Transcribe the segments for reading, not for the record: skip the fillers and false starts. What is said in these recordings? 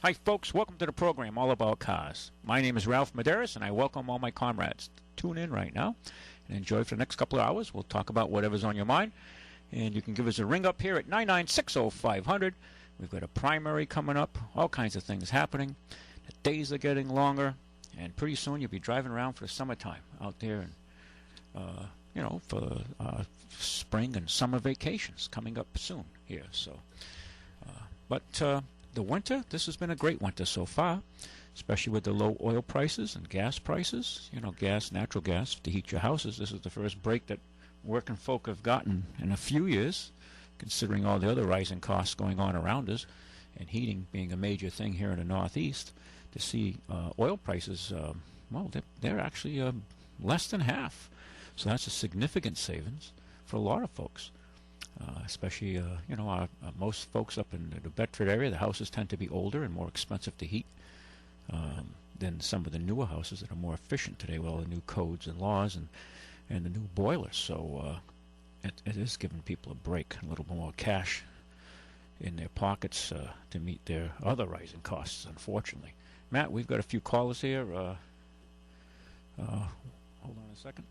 Hi, folks. Welcome to the program all about cars. My name is Ralph Medeiros, and I welcome all my comrades. Tune in right now and enjoy for the next couple of hours. We'll talk about whatever's on your mind, and you can give us a ring up here at 9960500. We've got a primary coming up, all kinds of things happening. The days are getting longer, and pretty soon you'll be driving around for the summertime out there, and for spring and summer vacations coming up soon here. So, but the winter, this has been a great winter so far, especially with the low oil prices and gas prices. You know, natural gas to heat your houses. This is the first break that working folk have gotten in a few years, considering all the other rising costs going on around us, and heating being a major thing here in the Northeast. To see oil prices, they're actually less than half. So that's a significant savings for a lot of folks. Especially, most folks up in the Bedford area, the houses tend to be older and more expensive to heat than some of the newer houses that are more efficient today with all the new codes and laws and the new boilers. So it is giving people a break, a little more cash in their pockets to meet their other rising costs, unfortunately. Matt, we've got a few callers here. Hold on a second.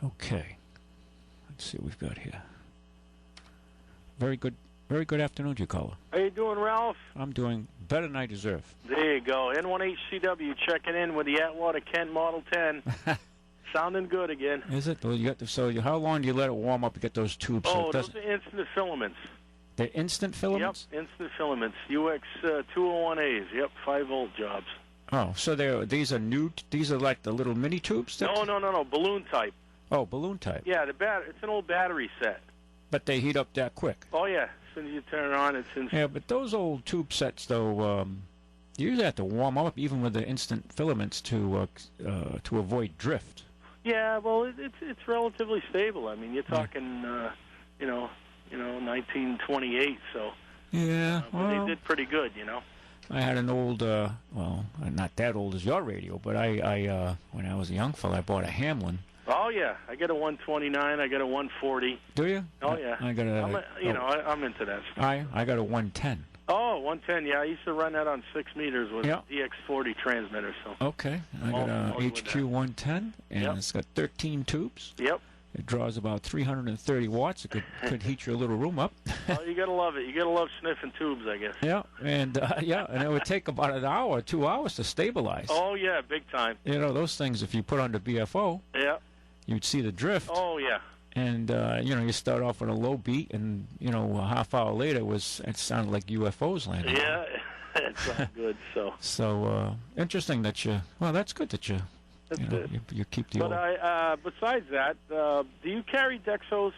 Okay, let's see what we've got here. Very good afternoon to you, caller. How you doing, Ralph? I'm doing better than I deserve. There you go. N1HCW checking in with the Atwater Kent Model 10. Sounding good again. Is it? Well, how long do you let it warm up to get those tubes? Oh, those are instant filaments. They're instant filaments? Yep, instant filaments. UX 201As. Yep, 5-volt jobs. Oh, so these are new. These are like the little mini tubes? No. Balloon type. Oh, balloon type. Yeah, it's an old battery set. But they heat up that quick. Oh, yeah. As soon as you turn it on, it's instant. Yeah, but those old tube sets, though, you usually have to warm up even with the instant filaments to avoid drift. Yeah, well, it's relatively stable. I mean, you're talking, 1928, so. Yeah, but they did pretty good, I had an old, not that old as your radio, but I when I was a young fella, I bought a Hamlin. Oh yeah, I got a 129. I got a 140. Do you? Oh yeah. I got I'm into that stuff. I got a 110. Oh, 110. Yeah, I used to run that on 6 meters with a DX40 transmitter. So. Okay, I got a HQ 110, and it's got 13 tubes. Yep. It draws about 330 watts. It could heat your little room up. Oh, you gotta love it. You gotta love sniffing tubes, I guess. Yeah, and it would take about an hour or 2 hours to stabilize. Oh yeah, big time. You know those things. If you put on the BFO, you'd see the drift. Oh yeah. And you start off with a low beat, and a half hour later it sounded like UFOs landing. Yeah, it's not good. So interesting that you. Well, that's good that you. That's good. You keep the. But besides that, do you carry Dexos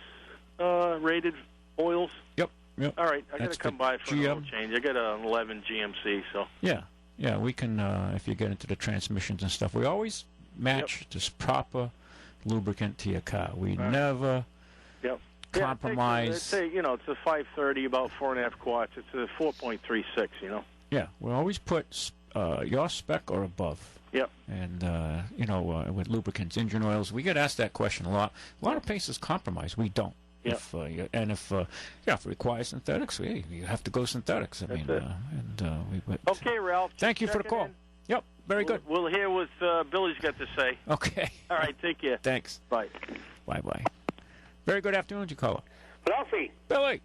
rated oils? Yep. All right, I got to come by for an oil change. I got an 11 GMC, so. Yeah, we can. If you get into the transmissions and stuff, we always match this proper lubricant to your car. We never compromise. Yeah, it's a 530, about 4.5 quarts. It's a 4.36. Yeah, we always put your spec or above. Yep. And, with lubricants, engine oils, we get asked that question a lot. A lot of places compromise. We don't. Yep. If it requires synthetics, you have to go synthetics. Okay, Ralph. Thank you for the call. In. Yep, very good. We'll hear what Billy's got to say. Okay. All right, take care. Thanks. Bye. Bye-bye. Very good afternoon, caller. Ralphie. Billy.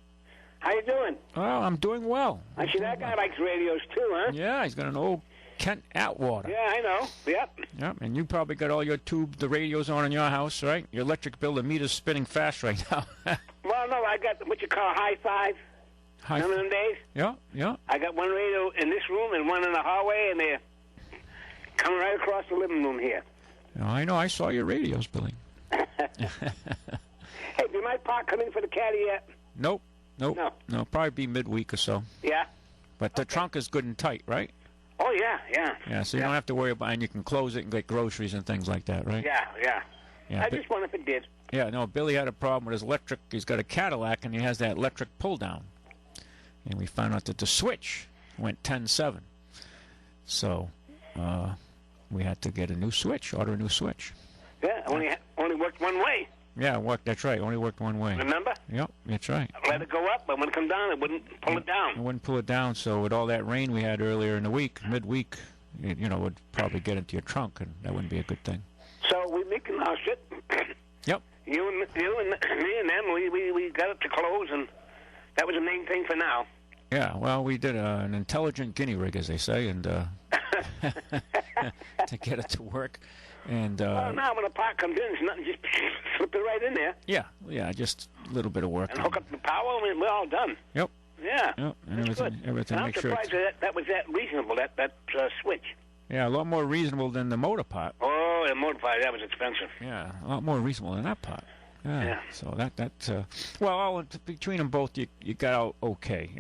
How you doing? Oh, I'm doing well. I see that guy likes radios too, huh? Yeah, he's got an old Kent Atwater. Yeah, I know. Yep. Yep, and you probably got all your the radios on in your house, right? Your electric bill, the meter's spinning fast right now. Well, no, I got what you call high five. Remember them days? Yeah. I got one radio in this room and one in the hallway, and they're coming right across the living room here. I know. I saw your radios, Billy. Hey, do my part come in for the caddy yet? Nope. No. Probably be midweek or so. Yeah. But the trunk is good and tight, right? Oh, yeah. Yeah, so you don't have to worry about, and you can close it and get groceries and things like that, right? Yeah. I just wonder if it did. Yeah, no, Billy had a problem with his electric. He's got a Cadillac, and he has that electric pull-down. And we found out that the switch went 10-7. So we had to get a new switch, order a new switch. Yeah, only worked one way. Yeah, that's right. Only worked one way. Remember? Yep, that's right. Let it go up, but when it come down, it wouldn't pull it down. It wouldn't pull it down, so with all that rain we had earlier in the week, midweek, it would probably get into your trunk, and that wouldn't be a good thing. So we're making our shit. Yep. You and me and them, we got it to close, and that was the main thing for now. Yeah, well, we did an intelligent guinea rig, as they say, and to get it to work. And well, now when the part comes in, it's nothing, just slip it right in there. Yeah, just a little bit of work. And hook up the power, and we're all done. Yep. Yeah. Yep. And everything. I'm make sure. surprised that was that reasonable, that switch. Yeah, a lot more reasonable than the motor part. Oh, the motor part, that was expensive. Yeah, a lot more reasonable than that part. Yeah. So well, between them both, you got out okay.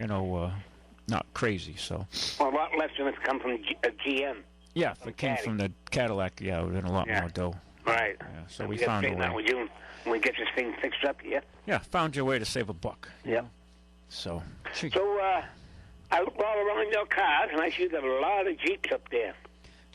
Not crazy. So. Well, a lot less than if it come from a GM. Yeah, if it came from the Cadillac, it would have been a lot more dough. Right. Yeah, so we found a way. With you when we get this thing fixed up here. Yeah, found your way to save a buck. Yep. So. I looked all around your cars, and I see you got a lot of Jeeps up there.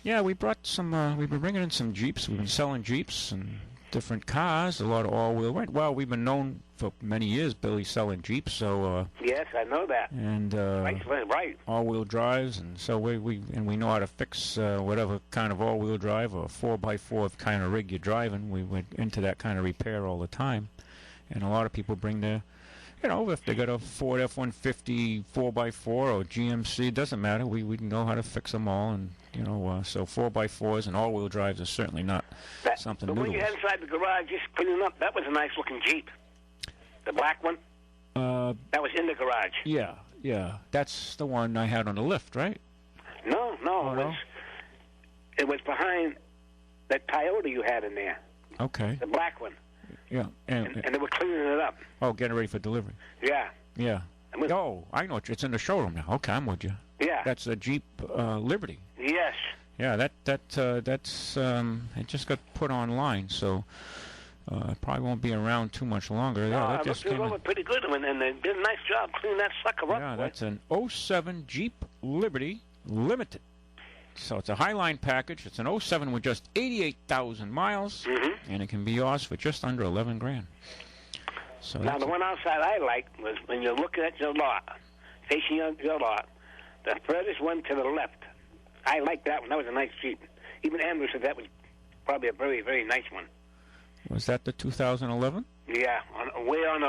Yeah, we brought some. We've been bringing in some Jeeps. We've been selling Jeeps and different cars. A lot of all-wheel. Well, we've been known for many years, Billy, selling Jeeps. So. Yes, I know that. And. Right. All-wheel drives, and so we know how to fix whatever kind of all-wheel drive or 4x4 kind of rig you're driving. We went into that kind of repair all the time, and a lot of people bring their. If they got a Ford F-150 4x4 or GMC, it doesn't matter. We know how to fix them all, and so 4x4s and all-wheel drives are certainly not something new. The one you had inside the garage, just cleaning up, that was a nice-looking Jeep. The black one. That was in the garage. Yeah, that's the one I had on the lift, right? No, it was behind that Toyota you had in there. Okay. The black one. Yeah, and they were cleaning it up. Oh, getting ready for delivery. Yeah. I know it's in the showroom now. Okay, I'm with you. Yeah. That's the Jeep Liberty. Yes. Yeah, that's it just got put online, so it probably won't be around too much longer. No, it looked over pretty good, and they did a nice job cleaning that sucker up. Yeah, that's an 07 Jeep Liberty Limited. So it's a Highline package. It's an 07 with just 88,000 miles, and it can be yours for just under $11,000. So now the one outside I liked was when you're looking at your lot, facing your lot, the furthest one to the left. I liked that one. That was a nice Jeep. Even Andrew said that was probably a very, very nice one. Was that the 2011? Yeah, way on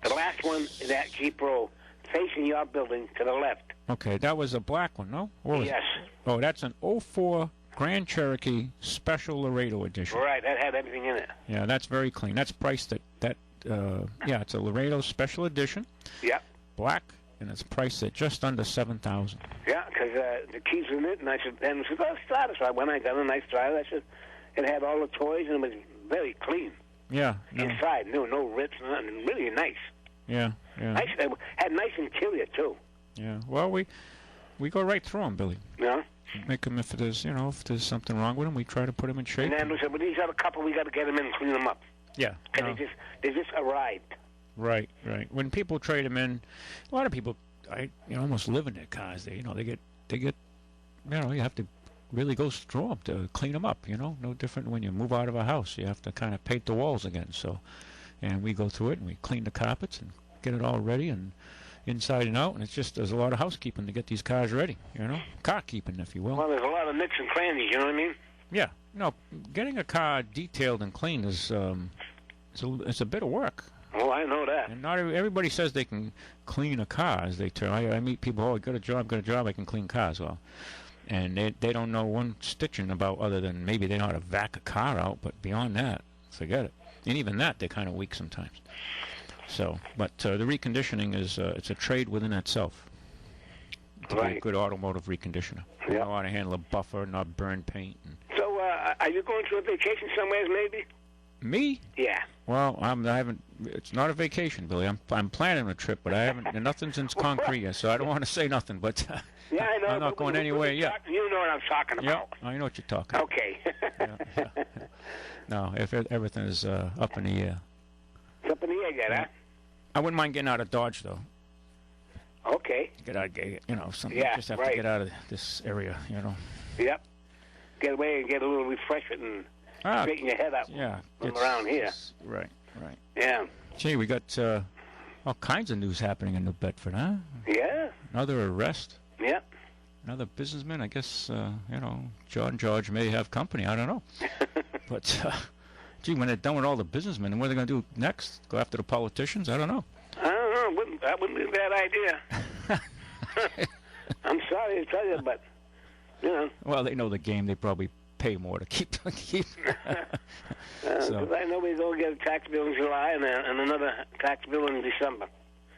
the last one in that Jeep row, facing your building to the left. Okay, that was a black one, no? Yes. Oh, that's an 04 Grand Cherokee Special Laredo Edition. Right, that had everything in it. Yeah, that's very clean. That's priced it's a Laredo Special Edition. Yeah. Black, and it's priced at just under $7,000. Yeah, because the keys were in it, and I said, I was satisfied when I got a nice drive. I said, it had all the toys, and it was very clean. Yeah. No. Inside, no rips, nothing. Really nice. Yeah. Nice, had nice interior too. Yeah. Well, we go right through them, Billy. Yeah. Make them if there's something wrong with them, we try to put them in shape. And Andrew said, well, these other couple, we got to get them in and clean them up. Yeah. And they just arrived. Right. When people trade them in, a lot of people, almost live in their cars. They get, you have to really go through them to clean them up. No different when you move out of a house. You have to kind of paint the walls again. So, and we go through it and we clean the carpets and get it all ready and inside and out. And it's just there's a lot of housekeeping to get these cars ready. Car keeping, if you will. Well, there's a lot of nicks and crannies. You know what I mean? Yeah. Getting a car detailed and clean is it's a bit of work. Oh, I know that. And not everybody says they can clean a car as they turn. I meet people, I got a job, I can clean cars. Well, and they don't know one stitching about other than maybe they know how to vac a car out, but beyond that, forget it. And even that, they're kind of weak sometimes. So, but the reconditioning is it's a trade within itself. To be a good automotive reconditioner. You know how to handle a buffer, not burn paint. So, are you going to a vacation somewhere, maybe? Me? Yeah. Well, I haven't. It's not a vacation, Billy. I'm planning a trip, but I haven't. Nothing's in concrete yet, so I don't want to say nothing. But yeah, I know. I'm not going anywhere yet. You know what I'm talking about. Yeah, I know what you're talking about. Okay. Yeah. No, if everything is up in the air. It's up in the air yet, huh? I wouldn't mind getting out of Dodge, though. Okay. Get out, something. Yeah, just have to get out of this area, Yep. Get away and get a little refreshment and straighten your head up from around here. Right. Yeah. Gee, we got all kinds of news happening in New Bedford, huh? Yeah. Another arrest. Yeah. Another businessman. I guess, John George may have company. I don't know. But, gee, when they're done with all the businessmen, what are they going to do next? Go after the politicians? I don't know. I don't know. That wouldn't be a bad idea. I'm sorry to tell you, but, Well, they know the game. They probably pay more to keep. Because I know we're going to get a tax bill in July and another tax bill in December.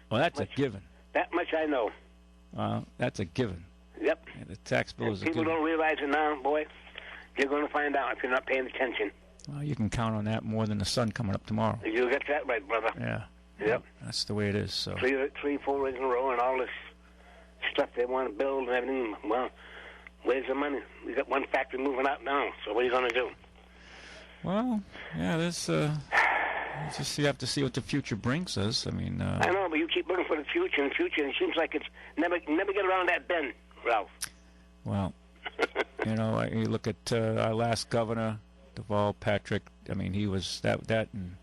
Well, that's a given. That much I know. Well, that's a given. Yep. Yeah, the tax bill is a given. People don't realize it now, boy. You're going to find out if you're not paying attention. Well, you can count on that more than the sun coming up tomorrow. You get that right, brother. Yeah. Yep. That's the way it is. So 3, 4 days in a row and all this stuff they want to build and everything. Well, where's the money? We got one factory moving out now, so what are you going to do? Well, yeah, there's just you have to see what the future brings us. I mean, I know, but you keep looking for the future, and it seems like it's never get around that bend, Ralph. Well, you look at our last governor, Deval Patrick. I mean, he was that and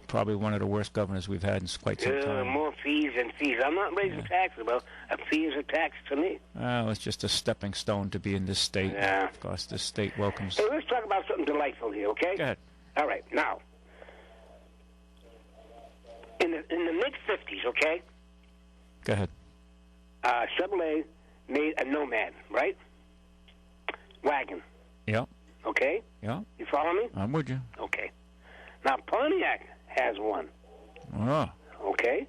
probably one of the worst governors we've had in quite some time. More fees and fees. I'm not raising taxes, but a fee is a tax to me. Well, it's just a stepping stone to be in this state. Yeah. Of course, this state welcomes. So let's talk about something delightful here, okay? Go ahead. All right. Now, in the mid-'50s, okay? Go ahead. Chevrolet made a Nomad, right? Wagon. Yeah. Okay? Yeah. You follow me? I'm with you. Okay. Now, Pontiac has one. Oh. Okay?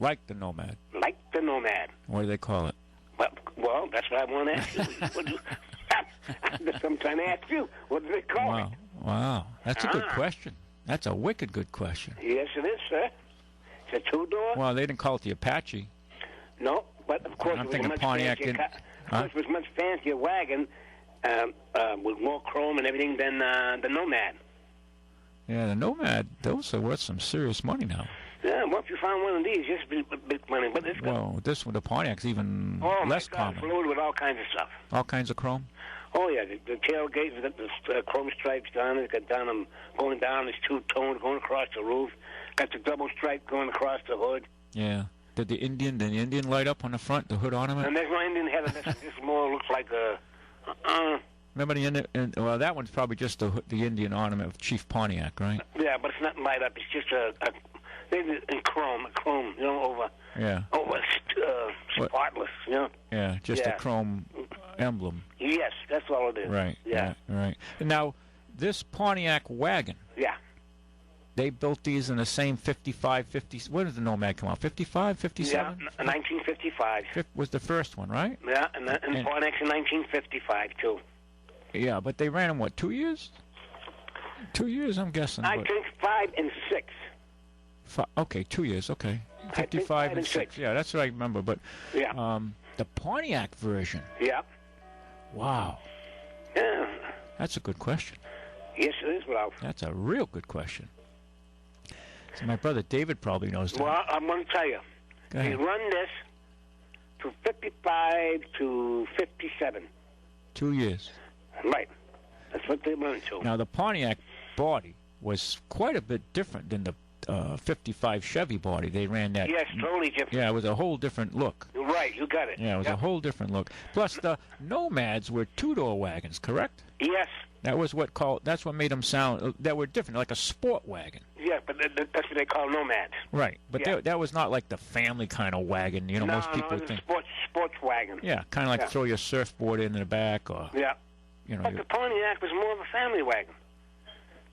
Like the Nomad. Like the Nomad. What do they call it? Well, that's what I want to ask you. I'm trying to ask you. What do they call it? Wow. That's a good question. That's a wicked good question. Yes, it is, sir. It's a 2-door. Well, they didn't call it the Apache. No, but of course I'm it was thinking a much Pontiac fancier didn't. Of course, it was a much fancier wagon with more chrome and everything than the Nomad. Yeah, the Nomad, those are worth some serious money now. Yeah, well, if you found one of these, just big money. But this this one, the Pontiac's even less common. It's loaded with all kinds of stuff. All kinds of chrome? Oh, yeah. The tailgate's got the chrome stripes down it. It's got going down. It's two-toned going across the roof. Got the double stripe going across the hood. Yeah. Did the Indian light up on the front, the hood ornament? And there's no Indian head. This more looks like a... Remember the Indian? Well, that one's probably just the Indian ornament of Chief Pontiac, right? Yeah, but it's not light up. It's just in chrome, over spotless, Yeah, just a chrome emblem. Yes, that's all it is. Right. Yeah. Right. Now, this Pontiac wagon. Yeah. They built these in the same 55, 50... When did the Nomad come out? 55, 57? Yeah, 1955. Was the first one, right? Yeah, and Pontiac's in 1955, too. Yeah, but they ran them, 2 years? 2 years, I'm guessing. I think 5 and 6. Okay, 2 years, okay. 55 and 6. Yeah, that's what I remember. But the Pontiac version. Yeah. Wow. Yeah. That's a good question. Yes, it is, Ralph. That's a real good question. So my brother David probably knows that. Well, I'm going to tell you. They run this to 55 to 57. 2 years. Right. That's what they run to. Now, the Pontiac body was quite a bit different than the 55 Chevy body. They ran that. Yes, totally different. Yeah, it was a whole different look. Right, you got it. Yeah, it was a whole different look. Plus, the Nomads were two-door wagons, correct? Yes. That's what made them sound, that were different, like a sport wagon. Yeah, but that's what they call Nomads. Right, but that was not like the family kind of wagon. Most people think. Sports wagon. Yeah, kind of like throw your surfboard in the back, or. Yeah. But the Pontiac was more of a family wagon.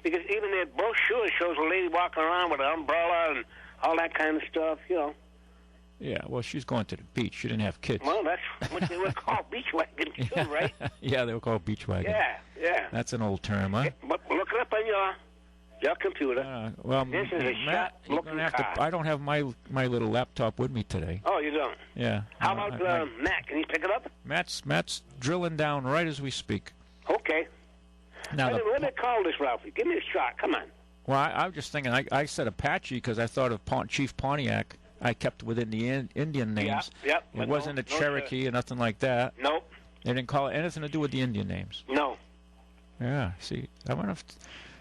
Because even their brochure shows a lady walking around with an umbrella and all that kind of stuff, Yeah, well, she's going to the beach. She didn't have kids. Well, that's what they were called, beach wagons, too, right? Yeah, they were called beach wagons. Yeah. That's an old term, huh? But look it up on your computer. Well, this is a Matt, you're gonna have to. I don't have my little laptop with me today. Oh, you don't? Yeah. How about Matt? Can you pick it up? Matt's drilling down right as we speak. Okay. Now, what do they call this, Ralphie? Give me a shot. Come on. Well, I was just thinking. I said Apache because I thought of Chief Pontiac. I kept within the Indian names. Yeah. It wasn't a Cherokee or nothing like that. Nope. They didn't call it anything to do with the Indian names. No. Yeah. See, I wonder if...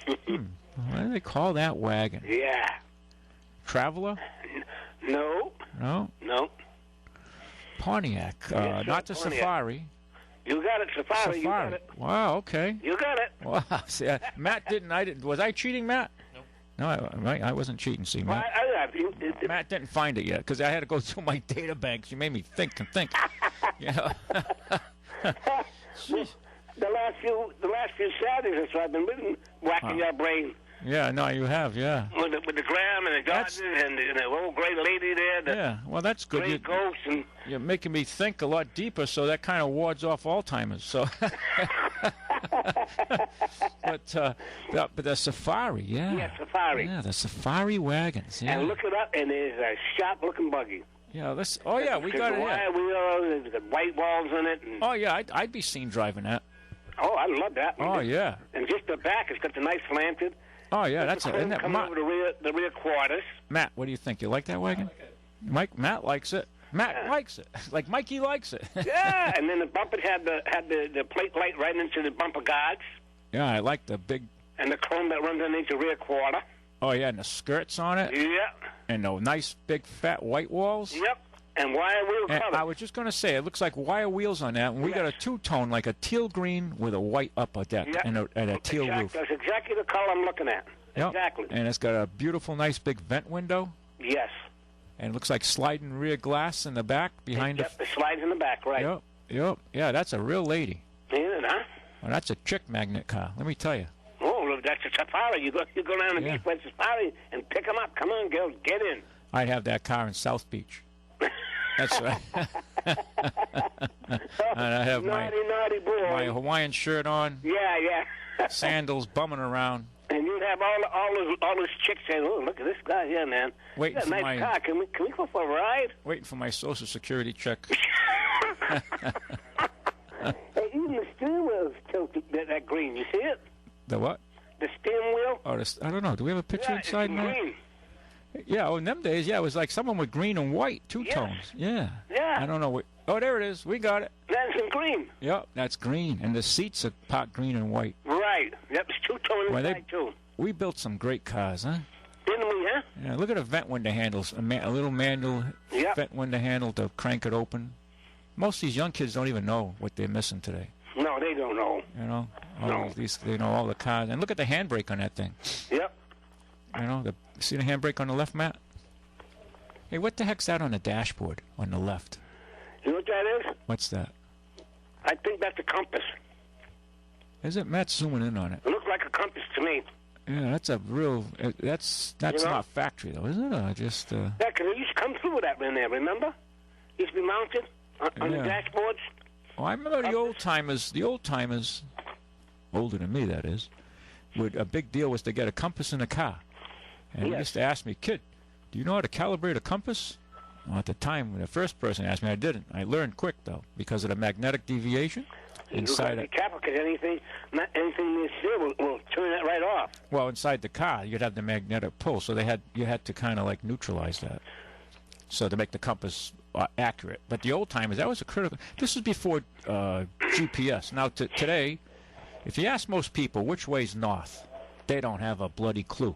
what do they call that wagon? Yeah. Traveler? No. No? No. Pontiac. Yes, Not the Pontiac. Safari. You got it, Safari. You got it. Wow, okay. You got it. Wow. See, Matt didn't... Was I cheating, Matt? No, I wasn't cheating. See, Well, Matt. Matt didn't find it yet because I had to go through my data banks. You made me think and think. You know? The last few Saturdays or so, I've been really whacking your brain. Yeah, no, you have, yeah. With the Graham and the Gardens and the old great lady there. Yeah, well, that's good. Great ghost and You're making me think a lot deeper, so that kind of wards off Alzheimer's. So, but the Safari, yeah. Yeah, Safari. Yeah, the Safari wagons. Yeah. And look it up, and there's a sharp-looking buggy. Yeah, oh yeah, we got it. Wire wheels, it's got white walls in it. And, oh yeah, I'd be seen driving that. oh, I love that one. Oh yeah. And just the back, it's got the nice slanted. Oh yeah, that's it. Isn't that come over the rear quarters. Matt, what do you think? You like that wagon? Matt likes it. Matt likes it. Like Mikey likes it. Yeah, and then the bumper had the plate light right into the bumper guards. Yeah, I like the big. And the chrome that runs underneath the rear quarter. Oh yeah, and the skirts on it. Yeah. And the nice big fat white walls. Yep. And wire wheel cover. I was just going to say, it looks like wire wheels on that. And we got a two-tone, like a teal green with a white upper deck and a teal roof. That's exactly the color I'm looking at. Yep. Exactly. And it's got a beautiful, nice big vent window. Yes. And it looks like sliding rear glass in the back behind the slides in the back, right. Yep. Yeah, that's a real lady. Yeah, huh? Well, that's a chick magnet car, let me tell you. Oh, that's a Safari. You go down to Beach West Safari and pick them up. Come on, girls, get in. I'd have that car in South Beach. That's right. And I have naughty boy. my Hawaiian shirt on. Yeah. Sandals bumming around. And you'd have all those chicks saying, "Oh, look at this guy here, man. Waiting for nice car. Can we go for a ride?" Waiting for my Social Security check. Hey, even the steering wheel's tilted that green. You see it? The what? The steering wheel. Oh, I don't know. Do we have a picture inside now? Green. Yeah, in them days, it was like someone with green and white, two tones. Yeah. Yeah. I don't know. Oh, there it is. We got it. That's in green. Yep, that's green. And the seats are pot green and white. Right. Yep, it's two-tone inside, too. We built some great cars, huh? Didn't we, huh? Yeah, look at the vent window handles. A little manual vent window handle to crank it open. Most of these young kids don't even know what they're missing today. No, they don't know. You know? They know all the cars. And look at the handbrake on that thing. Yep. You know, see the handbrake on the left, Matt? Hey, what the heck's that on the dashboard on the left? You know what that is? What's that? I think that's a compass. Is it? Matt's zooming in on it. It looks like a compass to me. Yeah, that's a real... That's not factory, though, is it? Yeah, because it used to come through with that in there, remember? It used to be mounted on the dashboards. Oh, I remember the old-timers, older than me, that is, a big deal was to get a compass in a car. And they used to ask me, kid, do you know how to calibrate a compass? Well, at the time, when the first person asked me, I didn't. I learned quick, though, because of the magnetic deviation inside it. Because anything you see will turn that right off. Well, inside the car, you'd have the magnetic pull, so you had to kind of like neutralize that, so to make the compass accurate. But the old timers, that was a critical. This was before GPS. Now today, if you ask most people which way's north, they don't have a bloody clue.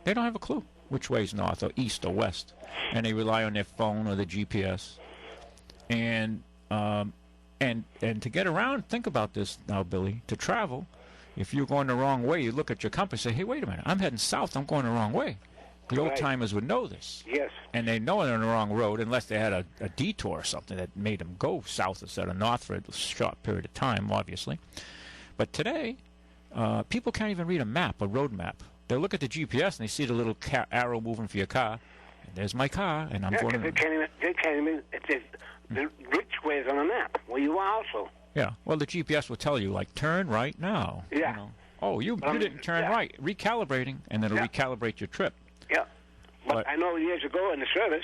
They don't have a clue which way's north or east or west, and they rely on their phone or the GPS. And to get around, think about this now, Billy. To travel, if you're going the wrong way, you look at your compass and say, hey, wait a minute, I'm heading south, I'm going the wrong way. The old-timers would know this. Yes. And they know they're on the wrong road unless they had a detour or something that made them go south instead of north for a short period of time, obviously. But today, people can't even read a map, a road map. They look at the GPS and they see the little arrow moving for your car. And there's my car, and I'm going. They can't even. It says which way is on the map. Well, you are also. Yeah. Well, the GPS will tell you, like, turn right now. Yeah. You know. Oh, you didn't turn right. Recalibrating, and then it'll recalibrate your trip. Yeah. But I know years ago in the service,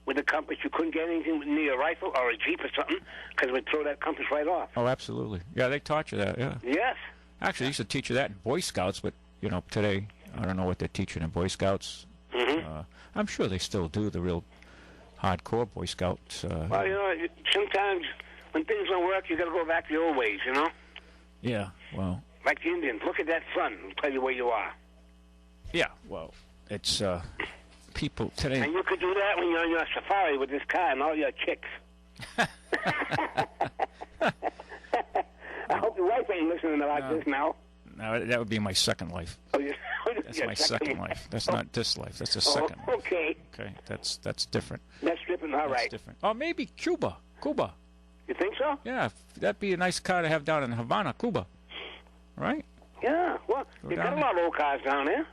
with the compass, you couldn't get anything near a rifle or a Jeep or something because we'd throw that compass right off. Oh, absolutely. Yeah, they taught you that. Yeah. Yes. Actually, they used to teach you that in Boy Scouts, but today I don't know what they're teaching in Boy Scouts. Mm-hmm. I'm sure they still do the real hardcore Boy Scouts. Well, sometimes when things don't work, you got to go back to the old ways, Yeah. Well, Like the Indians, look at that sun and tell you where you are. Yeah, well, it's people today. And you could do that when you're on your safari with this car and all your chicks. I hope your wife ain't listening about this now. No, that would be my second life. Oh, That's my second life. That's not this life. That's a second life. Okay. Okay, that's different. That's different, all That's right. different. Oh, maybe Cuba. You think so? Yeah, that'd be a nice car to have down in Havana, Cuba. Right? Yeah, well, Go you got down a lot of old cars down there.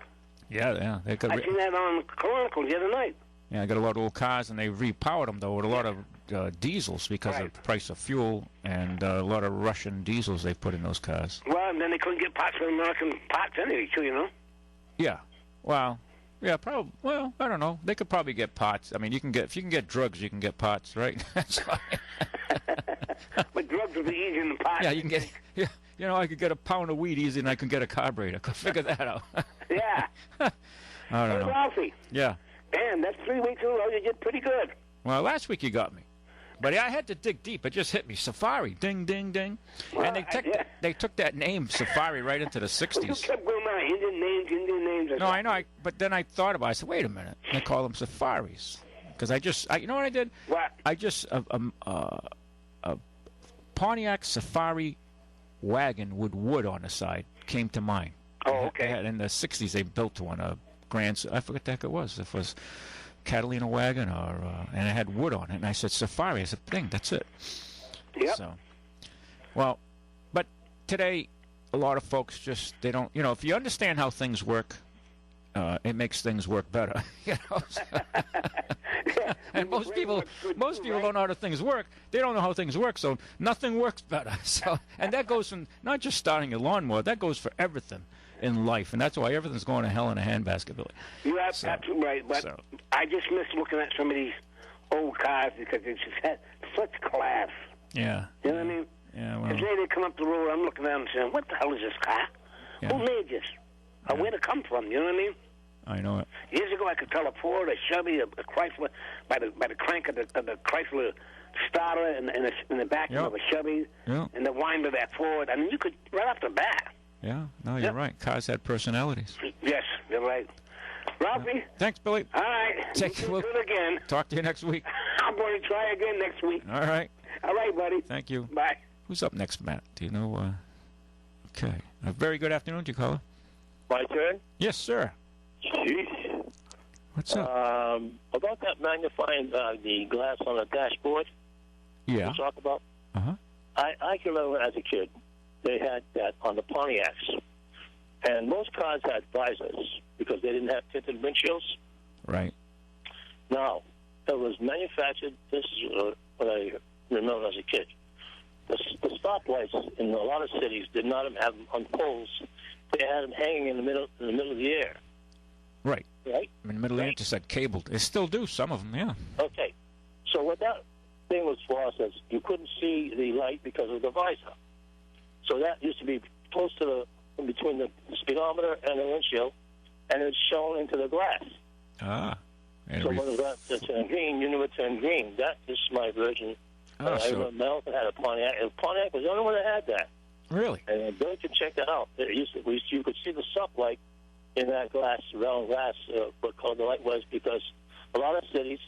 Yeah. They could I seen that on Chronicles the other night. Yeah, I got a lot of old cars, and they repowered them, though, with a lot of diesels because of the price of fuel and a lot of Russian diesels they put in those cars. Well, and then they couldn't get parts for American parts anyway, too, you know? Yeah. Well, yeah, probably. Well, I don't know. They could probably get parts. I mean, if you can get drugs, you can get parts, right? That's fine. But drugs would be easier than parts. Yeah, you can get. Yeah, you know, I could get a pound of weed easy, and I can get a carburetor. Could figure that out. Yeah. I don't know. Ralphie. Yeah. Damn, that's 3 weeks in a row. You did pretty good. Well, last week you got me. But I had to dig deep. It just hit me. Safari. Ding, ding, ding. Well, and they took that name, Safari, right into the 60s. You kept going on. Indian names. No, I know. But then I thought about it. I said, wait a minute. They call them Safaris. Because you know what I did? What? I just, a Pontiac Safari wagon with wood on the side came to mind. Oh, okay. In the 60s, they built one, I forget the heck it was. If it was Catalina wagon and it had wood on it. And I said, Safari. I said, dang, that's it. Yep. So, well, but today, a lot of folks just, they don't, if you understand how things work, it makes things work better. And most people don't know how things work. They don't know how things work, so nothing works better. So, and that goes from not just starting a lawnmower. That goes for everything in life, and that's why everything's going to hell in a handbasket, Billy. You're absolutely right, but I just miss looking at some of these old cars because they just had such class. Yeah. You know what I mean? Yeah, well. Today they come up the road, I'm looking at them and saying, what the hell is this car? Yeah. Who made this? Or where'd it come from? You know what I mean? I know it. Years ago, I could tell a Ford, a Chevy, a Chrysler by the crank of the Chrysler starter in the back of a Chevy, and the wind of that Ford. I mean, you could right off the bat. Yeah, no, you're right. Cars had personalities. Yes, you're right. Ralphie? Thanks, Billy. All right. We'll do it again. Talk to you next week. I'm going to try again next week. All right. All right, buddy. Thank you. Bye. Who's up next, Matt? Do you know? Okay. A very good afternoon to you, caller. My turn? Yes, sir. Jeez. What's up? About that magnifying the glass on the dashboard. Yeah. You talk about. I can remember as a kid, they had that on the Pontiacs, and most cars had visors because they didn't have tinted windshields. Right. Now, it was manufactured. This is what I remember as a kid. The stoplights in a lot of cities did not have them on poles. They had them hanging in the middle of the air. Right. Right? In the middle of the intersect, cabled. They still do, some of them, yeah. Okay. So what that thing was for us is you couldn't see the light because of the visor. So that used to be close to in between the speedometer and the windshield, and it's shown into the glass. Ah. So when it got to turn green, you knew it turned green. That is my version. I remember Melton had a Pontiac, and Pontiac was the only one that had that. Really? And Billy could check that out. You could see the sublight in that glass, round glass, what color the light was, because a lot of cities,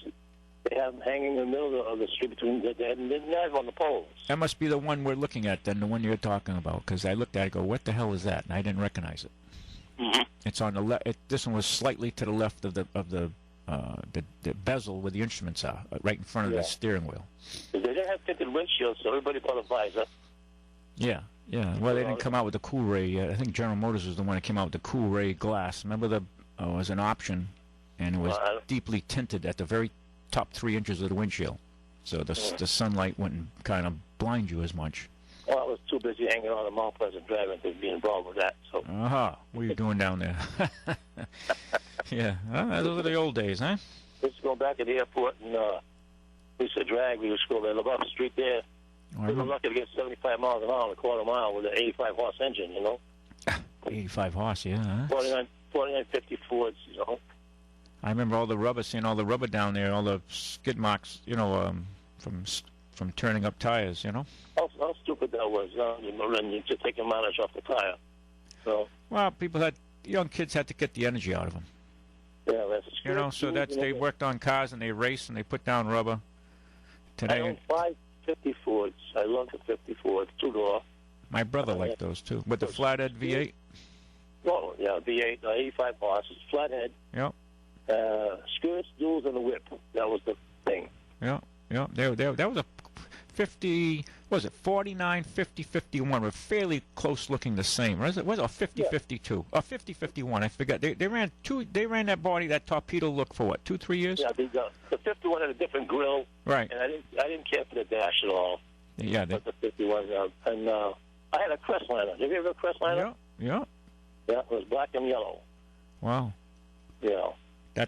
they have them hanging in the middle of the street between, they didn't have on the poles. That must be the one we're looking at, then, the one you're talking about, because I looked at it and go, what the hell is that? And I didn't recognize it. Mm-hmm. It's on the left. This one was slightly to the left of the bezel where the instruments are, right in front of the steering wheel. They didn't have tinted windshields, so everybody put a visor. Yeah. Yeah, well, they didn't come out with the Cool Ray. I think General Motors was the one that came out with the Cool Ray glass. Remember, it was an option, and it was deeply tinted at the very top 3 inches of the windshield, so the sunlight wouldn't kind of blind you as much. Well, I was too busy hanging on the Mount Pleasant Drive to be involved with that. So. What are you doing down there? Yeah, those are the old days, huh? We used to go back to the airport, and we used to drag. We used to go to the off street there. We were lucky to get 75 miles an hour on a quarter mile with an 85-horse engine, you know. 85 horse, yeah. Huh? 4950 Fords, you know. I remember all the rubber, seeing all the rubber down there, all the skid marks, you know, from turning up tires, you know. How stupid that was, to take your mileage off the tire. So. Well, young kids had to get the energy out of them. Yeah, that's so they worked on cars and they raced and they put down rubber. Today, I own 5 50 Fords. I love the 50 Fords, 2-door. My brother liked those too. With the flathead V8. Oh, yeah, V8, 85 horses, flathead. Yep. Skirts, duals, and a whip. That was the thing. Yeah. That was a 50. Was it 49, 50, 51? Were fairly close looking the same. Was it a 50, 52? Or 50, 51? I forgot. They ran that body, that torpedo look for what, 2-3 years? Yeah, the 51 had a different grill. Right. And I didn't care for the dash at all. Yeah. But the 51, and I had a Crestliner. Have you ever had a Crestliner? Yeah. Yeah, it was black and yellow. Wow. Yeah.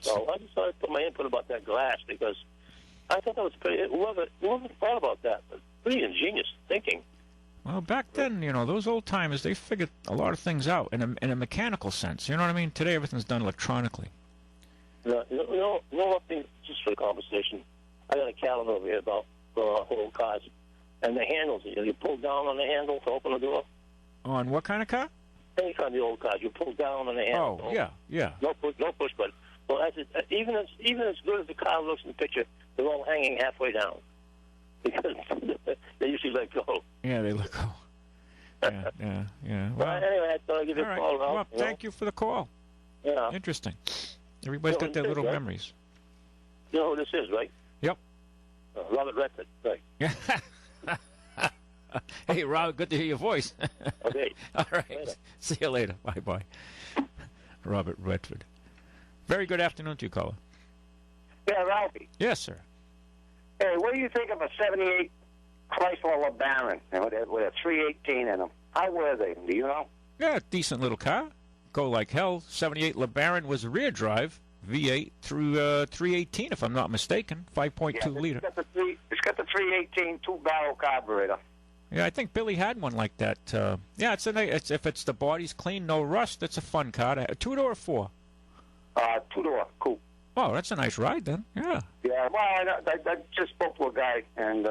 So I just thought I'd put my input about that glass because I thought that was pretty. Whoever thought about that, but pretty ingenious thinking. Well, back then, those old timers, they figured a lot of things out in a mechanical sense. You know what I mean? Today, everything's done electronically. One thing, just for the conversation, I got a calendar over here about old cars and the handles. You pull down on the handle to open the door. On what kind of car? Any kind of the old cars, you pull down on the handle. Oh, yeah. No push button. Well, even as good as the car looks in the picture, they're all hanging halfway down because they usually let go. Yeah, they let go. Yeah. Well, anyway, I thought I'd give you a call. Well, thank you for the call. Yeah. Interesting. Everybody's got their little memories. You know who this is, right? Yep. Robert Redford, right. Hey, Rob, good to hear your voice. Okay. All right. Later. See you later. Bye-bye. Robert Redford. Very good afternoon to you, caller. Yeah, Ralphie. Yes, sir. Hey, what do you think of a 78 Chrysler LeBaron with a 318 in them? How were they? Do you know? Yeah, decent little car. Go like hell. 78 LeBaron was a rear drive, V8 through 318, if I'm not mistaken, 5.2 liter. It's got the 318 two-barrel carburetor. Yeah, I think Billy had one like that. Yeah, if it's the body's clean, no rust, it's a fun car. A 2-door or 4? 2-door, coupe. Oh, that's a nice ride then. Yeah. Yeah, well, I just spoke to a guy, and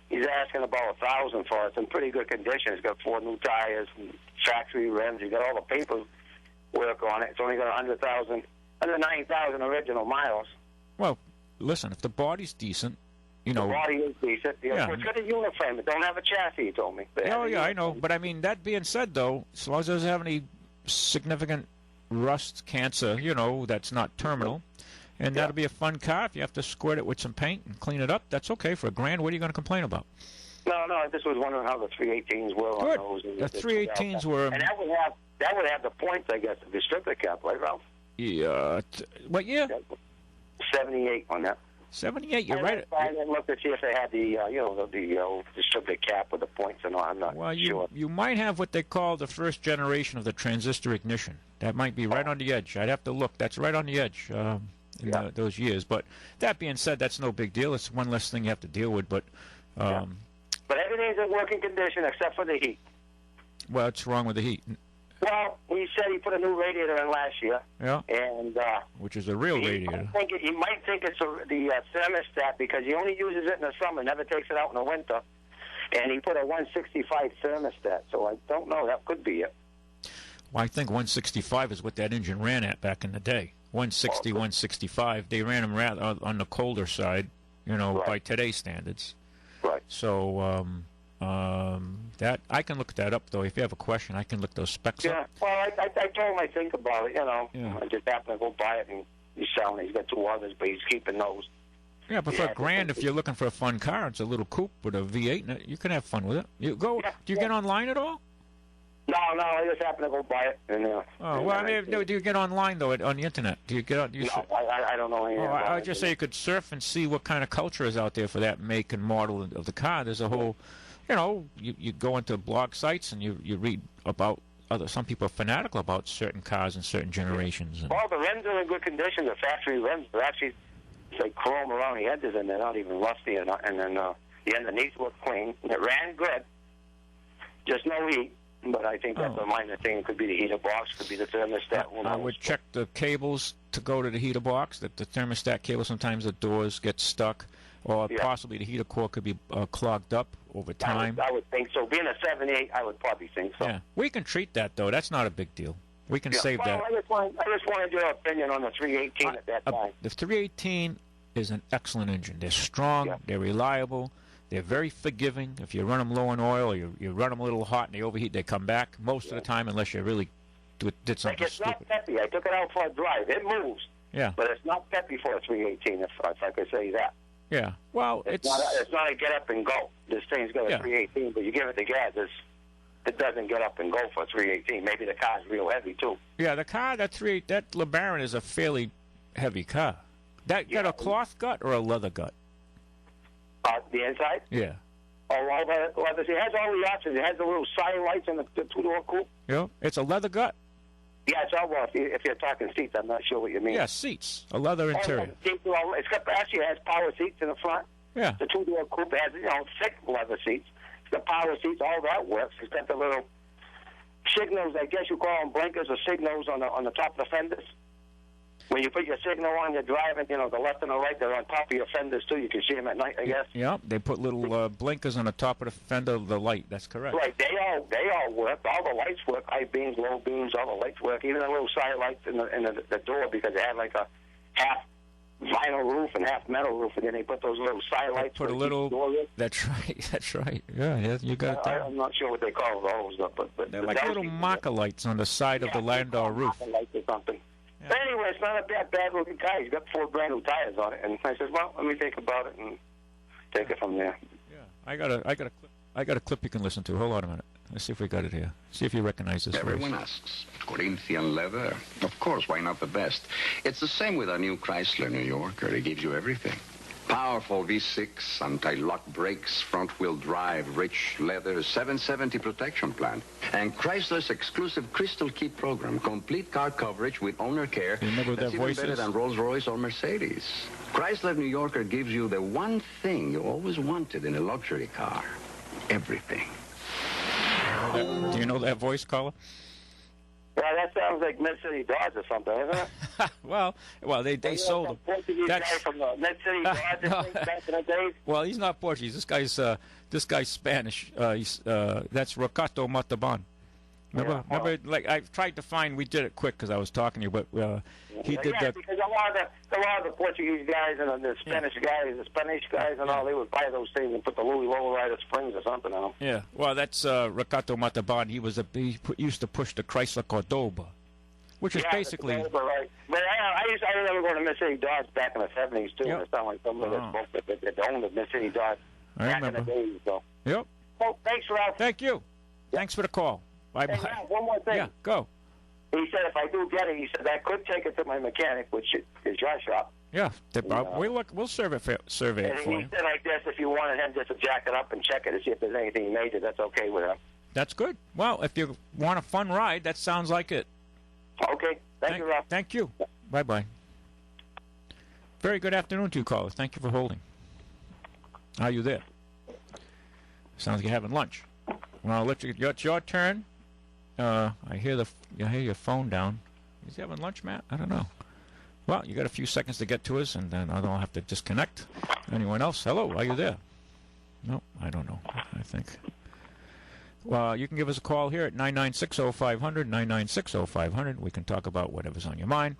he's asking about $1,000 for it. It's in pretty good condition. It's got 4 new tires and factory rims. You got all the paperwork on it. It's only got 109,000 original miles. Well, listen, if the body's decent, the body is decent. Yeah. It's got a uniframe. It don't have a chassis, he told me. Oh, yeah, I know. But, I mean, that being said, though, as long as it doesn't have any significant rust, cancer, that's not terminal, and that'll be a fun car. If you have to squirt it with some paint and clean it up, that's okay. For $1,000, what are you going to complain about? No, I just was wondering how the 318s were on those. The 318s were... And that would have the points, I guess, of the distributor cap, right, Ralph? Yeah. What year? 78 on that. 78, you're right. I didn't look to see if they had the distributor cap with the points and all. I'm not sure. You might have what they call the first generation of the transistor ignition. That might be right on the edge. I'd have to look. That's right on the edge in those years. But that being said, that's no big deal. It's one less thing you have to deal with. But But everything's in working condition except for the heat. What's wrong with the heat? Well, he said he put a new radiator in last year. Yeah. And which is a real radiator. He might think it's the thermostat because he only uses it in the summer, never takes it out in the winter. And he put a 165 thermostat, so I don't know. That could be it. Well, I think 165 is what that engine ran at back in the day. 160, 165. They ran them rather on the colder side, by today's standards. Right. So that I can look that up, though. If you have a question, I can look those specs up. Yeah, well, I told him I think about it, Yeah. I just happened to go buy it, and he's selling it. He's got 2 others, but he's keeping those. Yeah, but for $1,000, if you're looking for a fun car, it's a little coupe with a V8 in it. You can have fun with it. Do you get online at all? No, I just happened to go buy it. And, do you get online, though, on the Internet? Do you get on? I don't know anything about I would just say you could surf and see what kind of culture is out there for that make and model of the car. There's a whole, you go into blog sites and you read about some people are fanatical about certain cars and certain generations. Well, the rims are in good condition. The factory rims, they're actually like chrome around the edges, and they're not even rusty. And then the underneath look clean. It ran good, just no heat. But I think that's a minor thing. It could be the heater box, could be the thermostat. I would check the cables to go to the heater box. That the thermostat cable, sometimes the doors get stuck. or possibly the heater core could be clogged up over time. I would think so. Being a 78, I would probably think so. Yeah, we can treat that though. That's not a big deal. We can save that. I just wanted your opinion on the 318 at that time. The 318 is an excellent engine. They're strong. They're reliable. They're very forgiving. If you run them low on oil or you run them a little hot and they overheat, they come back most of the time unless you really did something stupid. It's not peppy. I took it out for a drive. It moves. Yeah. But it's not peppy for a 318, if I could say that. Yeah. Well, it's not a get up and go. This thing's got a 318, but you give it the gas, it doesn't get up and go for a 318. Maybe the car's real heavy too. Yeah, the car that LeBaron is a fairly heavy car. That got a cloth gut or a leather gut? The inside? Yeah. Oh, well, it has all the options. It has the little side lights and the two-door coupe. Yeah, it's a leather gut. Yeah, it's all well. If you're talking seats, I'm not sure what you mean. Yeah, seats, a leather interior. It has power seats in the front. Yeah. The two-door coupe has thick leather seats. The power seats, all that works. It's got the little signals. I guess you call them blinkers or signals on the top of the fenders. When you put your signal on, you're driving, the left and the right, they're on top of your fenders, too. You can see them at night, I guess. Yeah, they put little blinkers on the top of the fender of the light. That's correct. Right, they all work. All the lights work. High beams, low beams, all the lights work. Even the little side lights in the door, because they had like a half vinyl roof and half metal roof, and then they put those little side lights. Put a little. That's right. That's right. Yeah, you got that. I'm not sure what they call those, but they're like little marker lights on the side of the Landau roof. Marker lights or something. Yeah. But anyway, it's not a bad looking car. He's got 4 brand new tires on it, and I said, well, let me think about it and take it from there. Yeah, I got a clip you can listen to. Hold on a minute. Let's see if we got it here. See if you recognize this. Everyone asks, Corinthian leather? Of course, why not the best? It's the same with our new Chrysler New Yorker. It gives you everything. Powerful V6, anti-lock brakes, front-wheel drive, rich leather, 770 protection plan. And Chrysler's exclusive Crystal Key program, complete car coverage with owner care. Remember that's that even better than Rolls-Royce or Mercedes. Chrysler New Yorker gives you the one thing you always wanted in a luxury car. Everything. Do you know that voice, caller? Yeah, that sounds like Mid-City Dodge or something, isn't it? well, they sold him. That's guy from the Mid-City Dodge back in the days. Well, he's not Portuguese. This guy's Spanish. That's Ricardo Montalban. Remember? Like I tried to find. We did it quick because I was talking to you, but he did that. Because a lot of the Portuguese guys and the Spanish guys, and all, they would buy those things and put the Louis Lowrider Springs or something on them. Yeah. Well, that's Ricardo Montalban. He used to push the Chrysler Cordoba, which is basically. Right. But I remember going to Mid-City Dodge back in the 70s too. And it sounded like somebody that owned the Mid-City Dodge back in the days. So. Yep. Well, thanks, Ralph. Thank you. Thanks for the call. Bye-bye. Hey, one more thing. Yeah, go. He said if I do get it, he said I could take it to my mechanic, which is your shop. Yeah, we'll survey it for you. He said like this, if you wanted him just to jack it up and check it to see if there's anything major, that's okay with him. That's good. Well, if you want a fun ride, that sounds like it. Okay. Thank you, Ralph. Thank you. Bye-bye. Very good afternoon to you, callers. Thank you for holding. Are you there? Sounds like you're having lunch. Well, I'll let you. It's your turn. I hear your phone down. Is he having lunch, Matt? I don't know. Well, you got a few seconds to get to us, and then I don't have to disconnect. Anyone else? Hello, are you there? No, I don't know. I think. Well, you can give us a call here at 996-0500, 996-0500. We can talk about whatever's on your mind.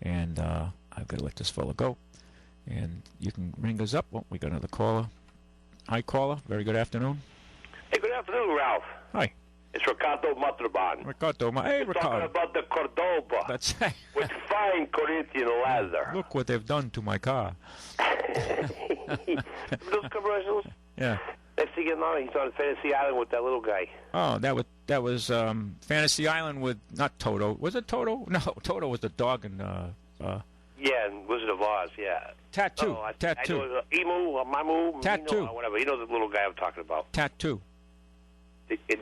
And I've got to let this fellow go. And you can ring us up. Oh, we got another caller. Hi, caller. Very good afternoon. Hey, good afternoon, Ralph. Hi. It's Ricardo Montalban. Hey, We're Ricardo. talking about the Cordoba. That's right. With fine Corinthian leather. Look what they've done to my car. Those commercials? Yeah. Next thing you know, he's on Fantasy Island with that little guy. Oh, that was Fantasy Island with, not Toto. Was it Toto? No, Toto was the dog in... Yeah, and Wizard of Oz, yeah. Tattoo. Tattoo. I know Emu, Mamu, Tattoo. Mino, or whatever. You know the little guy I'm talking about. Tattoo.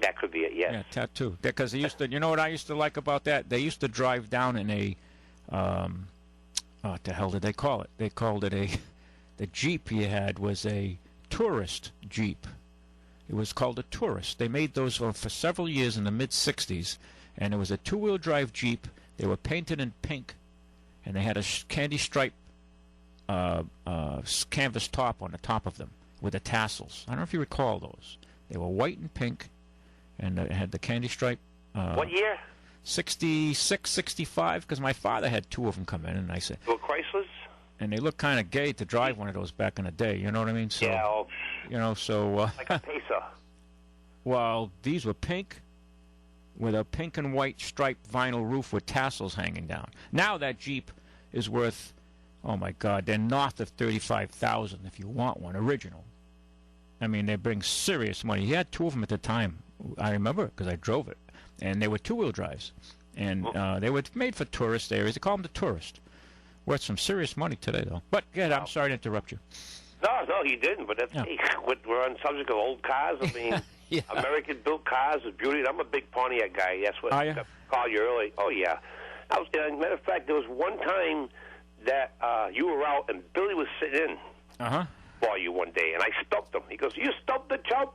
That could be it, yes. Yeah, Tattoo. Because they used to, you know what I used to like about that? They used to drive down in a, what the hell did they call it? They called it the Jeep he had was a tourist Jeep. It was called a tourist. They made those for several years in the mid-'60s, and it was a two-wheel drive Jeep. They were painted in pink, and they had a candy stripe canvas top on the top of them with the tassels. I don't know if you recall those. They were white and pink, and it had the candy stripe. What year? 66, 65, because my father had two of them come in, and I said... Were Chryslers? And they looked kind of gay to drive one of those back in the day, you know what I mean? So, yeah. You know, so... like a Pacer. Well, these were pink, with a pink and white striped vinyl roof with tassels hanging down. Now that Jeep is worth, oh my God, they're north of $35,000 if you want one, original. I mean, they bring serious money. He had two of them at the time. I remember it because I drove it. And they were two-wheel drives. And they were made for tourist areas. They call them the Tourist. Worth some serious money today, though. But, yeah, I'm sorry to interrupt you. No, you didn't. But that's, hey, we're on the subject of old cars. I mean, yeah. American-built cars are beauty. I'm a big Pontiac guy. That's what I called you early. Oh, yeah. As a matter of fact, there was one time that you were out and Billy was sitting in for you one day, and I stumped him. He goes, "You stumped the chump?"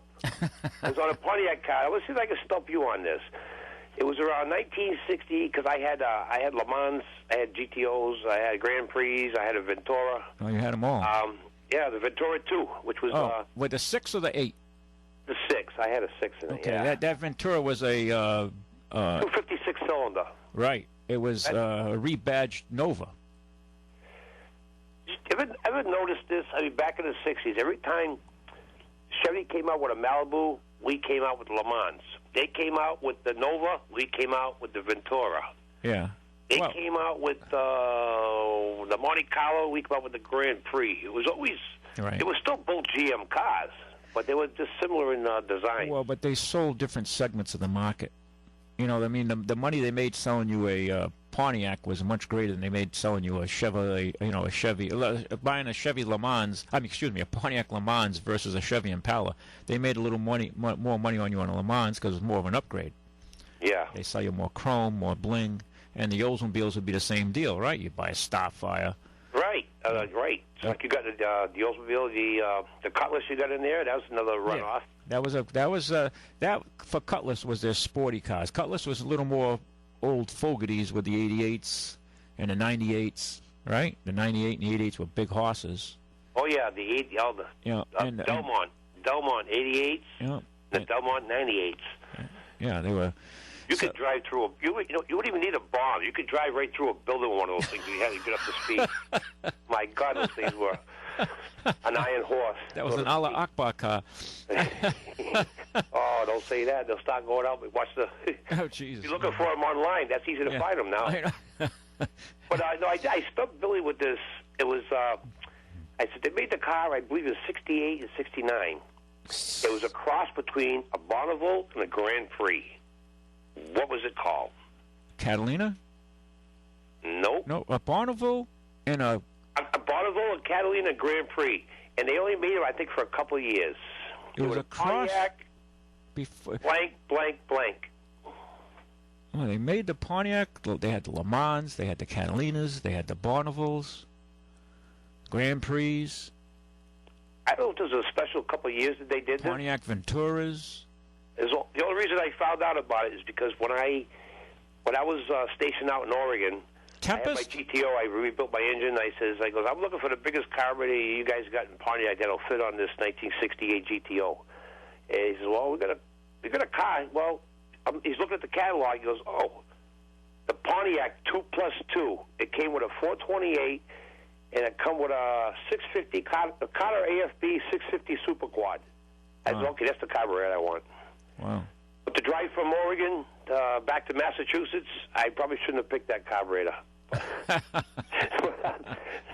I was on a Pontiac car. Let's see if I can stump you on this. It was around 1960 because I had Le Mans, I had GTOs, I had Grand Prix, I had a Ventura. Oh, you had them all. Yeah, the Ventura 2, which was... with the 6 or the 8? The 6. I had a 6 in it, okay, yeah. that Ventura was a... 256 cylinder. Right. It was a rebadged Nova. Ever noticed this? I mean, back in the 60s, every time Chevy came out with a Malibu, we came out with Le Mans. They came out with the Nova, we came out with the Ventura. Yeah. They came out with the Monte Carlo, we came out with the Grand Prix. It was always, it was still both GM cars, but they were just similar in design. Well, but they sold different segments of the market. You know, I mean, the money they made selling you a Pontiac was much greater than they made selling you a Chevy, buying a Chevy Le Mans, a Pontiac Le Mans versus a Chevy Impala. They made a little more money on you on a Le Mans because it was more of an upgrade. Yeah. They sell you more chrome, more bling, and the Oldsmobiles would be the same deal, right? You buy a Starfire. Right, right. So like you got the Oldsmobile, the Cutlass you got in there. That was another runoff. Yeah. That for Cutlass was their sporty cars. Cutlass was a little more old Fogarties with the 88s and the 98s, right? The 98 and the 88s were big horses. Oh yeah, the Delmont 88s, the Delmont 98s. Yeah, they were. You could drive through you wouldn't even need a bomb. You could drive right through a building with one of those things. You had to get up to speed. My God, those things were an iron horse. That was an Allah Akbar car. Oh, don't say that. They'll start going out. Watch the. Oh, Jesus. You're looking for them online. That's easy to find them now. But I stumped Billy with this. It was. I said they made the car. I believe it was 68 and 69. It was a cross between a Bonneville and a Grand Prix. What was it called? Catalina? Nope. No, a Bonneville and a Bonneville, a Catalina Grand Prix. And they only made it, I think, for a couple of years. It was a cross. Pontiac, blank, blank, blank. Well, they made the Pontiac. They had the Le Mans. They had the Catalinas. They had the Bonnevilles. Grand Prix. I don't know if there was a special couple of years that they did this. Pontiac Venturas. The only reason I found out about it is because when I was stationed out in Oregon, Tempest? I had my GTO. I rebuilt my engine. I goes, I'm looking for the biggest carburetor you guys got in Pontiac that'll fit on this 1968 GTO. And he says, well, we got a car. Well, he's looking at the catalog. He goes, oh, the Pontiac 2+2. It came with a 428, and it come with a 650 Carter AFB 650 Super Quad. I said, okay, that's the carburetor I want. Wow. But to drive from Oregon back to Massachusetts, I probably shouldn't have picked that carburetor.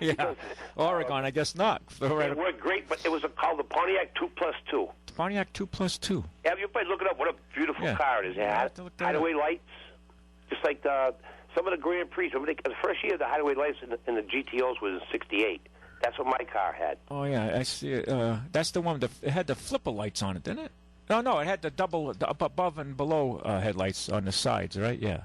Yeah, Oregon, I guess not. It worked great, but it was called the Pontiac 2+2. Pontiac 2+2. Yeah, you might look it up. What a beautiful car it is. Yeah, hideaway lights, just like some of the Grand Prix. The first year, the hideaway lights in the GTOs was in '68. That's what my car had. Oh yeah, I see it. That's the one. It had the flipper lights on it, didn't it? No, it had the up above and below headlights on the sides, right? Yeah.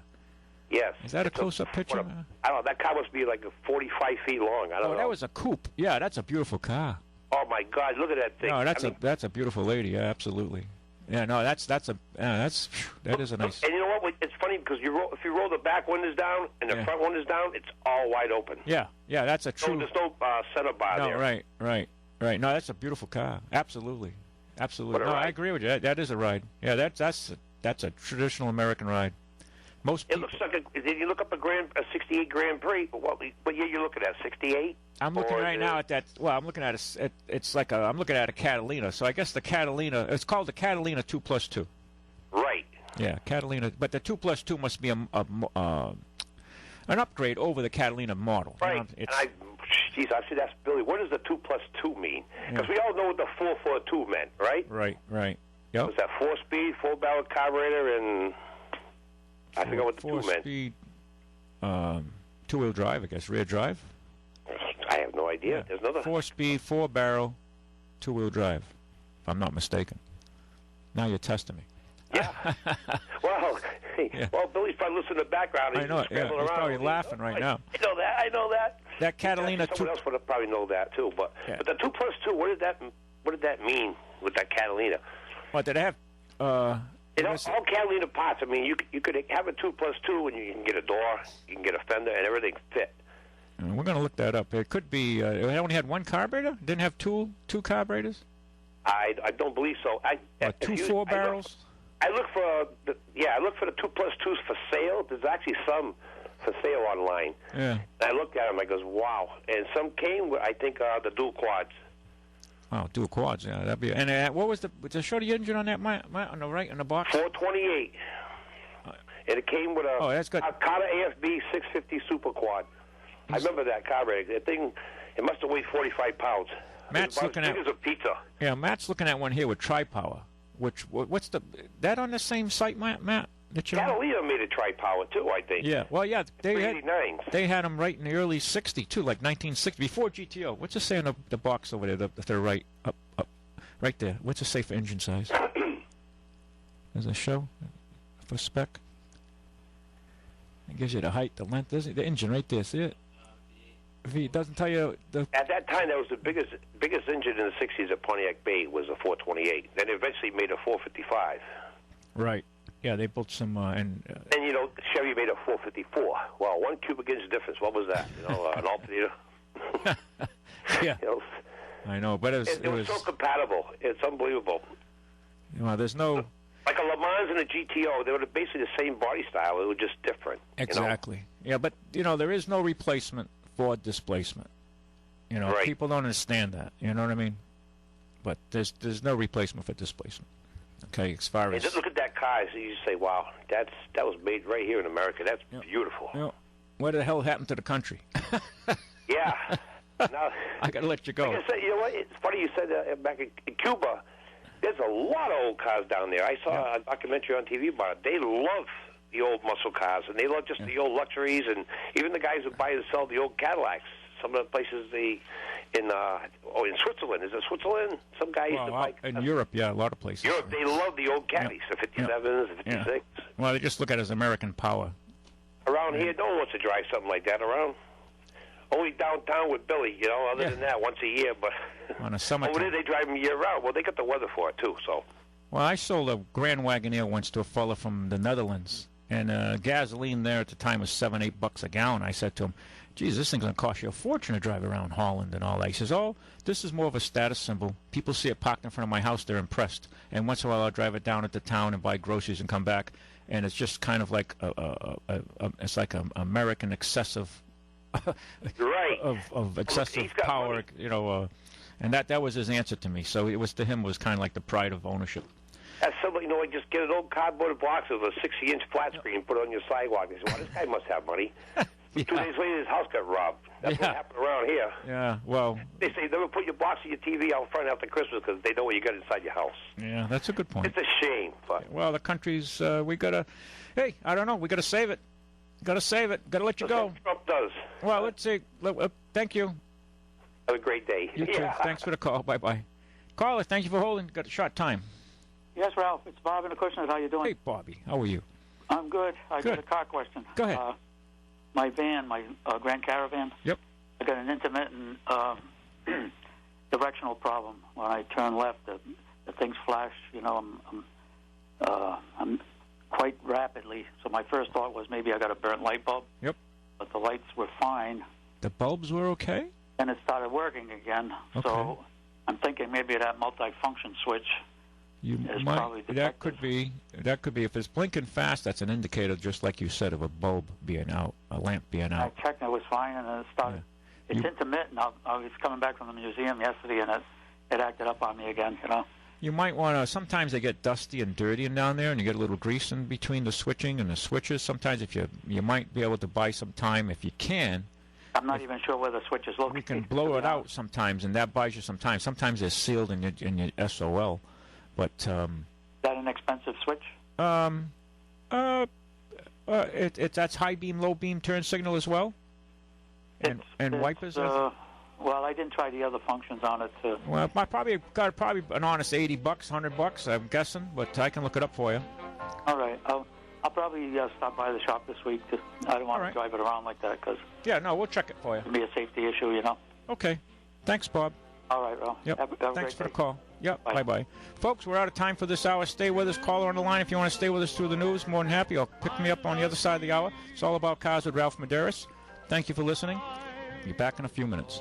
Yes. Is that a close-up picture? I don't know. That car must be like 45 feet long. I don't know. Oh, that was a coupe. Yeah, that's a beautiful car. Oh my God! Look at that thing. No, that's a beautiful lady. Yeah, absolutely. Yeah, no, that is a nice. And you know what? It's funny because if you roll the back windows down and the front windows down, it's all wide open. Yeah, that's a true. So there's no center bar there. Right. No, that's a beautiful car. Absolutely. No, I agree with you. That is a ride. Yeah, that's a traditional American ride. Most people. It looks like did you look up a 68 Grand Prix? What year you looking at? 68? I'm looking right now at that. Well, I'm looking at I'm looking at a Catalina. So I guess the Catalina. It's called the Catalina 2+2. Right. Yeah, Catalina. But the 2+2 must be an upgrade over the Catalina model. Right. I see that's Billy. What does the 2+2 mean? Because we all know what the 442 meant, right? Right. Yep. Was that 4-speed, 4-barrel carburetor, and I forgot what the 2 meant. 4-speed, 2-wheel drive, I guess, rear drive. I have no idea. Yeah. There's another 4-speed, 4-barrel, 2-wheel drive, if I'm not mistaken. Now you're testing me. Yeah. Well, Billy's probably listening in the background. I know it. Yeah. He's probably laughing right now. I know that. That Catalina. Someone else would probably know that too. But the 2+2, what did that mean with that Catalina? What did it have? All Catalina parts. I mean, you could have a 2+2, and you can get a door, you can get a fender, and everything fit. We're going to look that up. It could be. It only had one carburetor. It didn't have two carburetors. I don't believe so. Two 4-barrels. I look for the 2+2s for sale. There's actually some for sale online. Yeah. And I looked at them. I goes, wow. And some came with, I think, the dual quads. Oh, dual quads. Yeah, that'd be. And what was the show the engine on that? On the right in the box. 428. And it came with a that's good. A Carter AFB 650 Super Quad. I remember that carburetor. That thing, it must have weighed 45 pounds. Matt's looking at. It was a pizza. Yeah, Matt's looking at one here with tri-power. What's that on the same site, Matt? Catalina made a tri-power too, I think. Yeah, well, yeah, they had them right in the early '60s too, like 1960, before GTO. What's it say on the box over there, the right up, right there? What's it say for engine size? There's a show for spec. It gives you the height, the length. There's the engine right there. See it? If it doesn't tell you At that time, that was the biggest engine in the '60s at Pontiac Bay was a 428. Then eventually made a 455. Right. Yeah, they built some and Chevy made a 454. Well, 1 cubic inch difference. What was that? An alternator. Yeah. I know, but it was so compatible. It's unbelievable. There's no. Like a Le Mans and a GTO, they were basically the same body style. It was just different. Exactly. Yeah, but there is no replacement for displacement. Right. People don't understand that. You know what I mean? But there's no replacement for displacement. Okay, as far as just look at that car, so you say, "Wow, that was made right here in America. That's beautiful." Yeah. What the hell happened to the country? Yeah. Now, I got to let you go. Like I said, you know what? It's funny you said that back in Cuba. There's a lot of old cars down there. I saw a documentary on TV about it. They love the old muscle cars, and they love just the old luxuries, and even the guys who buy and sell the old Cadillacs. Some of the places in Switzerland. Is it Switzerland? Some guys used to buy. In Europe, a lot of places. Europe, they love the old Caddies, the 57s, the 56s. Yeah. Well, they just look at it as American power. Around here, no one wants to drive something like that around. Only downtown with Billy, other than that, once a year. But on a summertime. Over there, they drive them year-round. Well, they got the weather for it, too, so. Well, I sold a Grand Wagoneer once to a fella from the Netherlands, and gasoline there at the time was $7-8 a gallon. I said to him, geez, this thing's going to cost you a fortune to drive around Holland and all that. He says, oh, this is more of a status symbol. People see it parked in front of my house, they're impressed. And once in a while I'll drive it down into town and buy groceries and come back. And it's just kind of like it's like an American excessive right. of excessive power, and that was his answer to me. So it was to him was kind of like the pride of ownership. As somebody, just get an old cardboard box with a 60-inch flat screen and put it on your sidewalk. They say, well, this guy must have money. 2 days later, his house got robbed. That's what happened around here. Yeah, well. They say never put your box of your TV out front after Christmas because they know what you got inside your house. Yeah, that's a good point. It's a shame. But well, the country's, we got to, hey, I don't know, we got to save it. Got to save it. Got to let you go. Trump does. Well, let's see. Thank you. Have a great day. You too. Thanks for the call. Bye-bye. Caller, thank you for holding. Got a short time. Yes, Ralph. It's Bob in the Cushioners. How you doing? Hey, Bobby. How are you? I'm good. I got a car question. Go ahead. My van, my Grand Caravan. Yep. I got an intermittent directional problem. When I turn left, the things flash. I'm quite rapidly. So my first thought was maybe I got a burnt light bulb. Yep. But the lights were fine. The bulbs were okay? And it started working again. Okay. So I'm thinking maybe that multi-function switch is probably defective. That could be. If it's blinking fast, that's an indicator, just like you said, of a bulb being out, a lamp being out. I checked and it was fine, and then it started. Yeah. It's intermittent. I was coming back from the museum yesterday, and it acted up on me again, you know. You might want to, sometimes they get dusty and dirty and down there, and you get a little grease in between the switching and the switches. Sometimes if you might be able to buy some time, if you can. I'm not even sure where the switch is located. We can blow it out sometimes, and that buys you some time. Sometimes they're sealed in your SOL. But, is that an expensive switch? That's high beam, low beam turn signal as well? And wipers? Well, I didn't try the other functions on it. Well, I probably got an honest $80, $100, I'm guessing, but I can look it up for you. All right. I'll probably stop by the shop this week. I don't want to drive it around like that because... Yeah, no, we'll check it for you. It'll be a safety issue, you know. Okay. Thanks, Bob. All right, Ron. Yep. Have Thanks for the call. Yep. Bye. Bye-bye. Folks, we're out of time for this hour. Stay with us. Caller on the line if you want to stay with us through the news. More than happy. I'll pick me up on the other side of the hour. It's all about cars with Ralph Medeiros. Thank you for listening. Be back in a few minutes.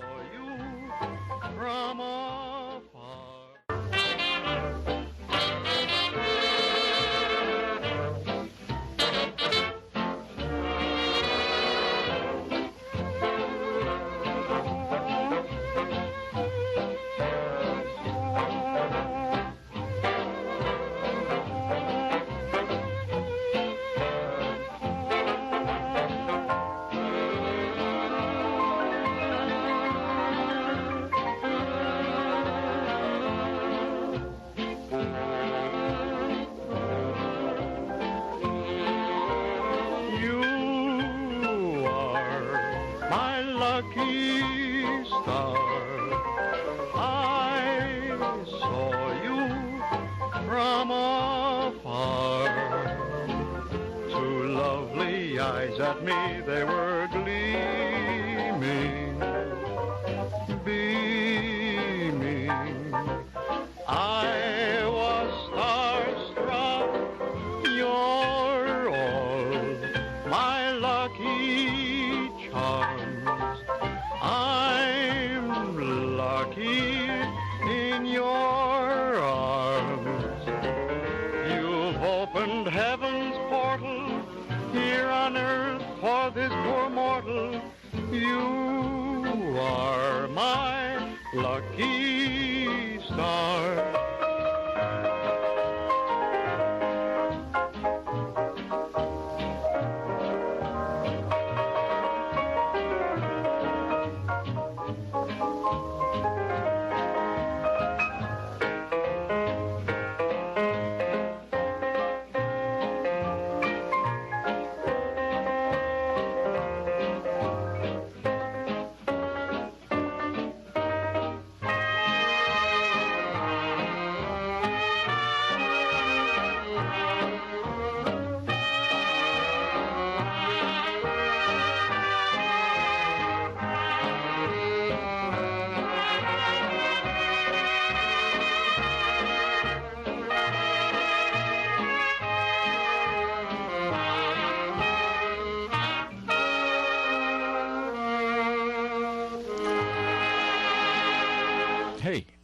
At me they were gleaming, beaming. I was starstruck. You're all my lucky charms. I'm lucky in your arms. You've opened heaven's portal here on earth for this poor mortal. You are my lucky star.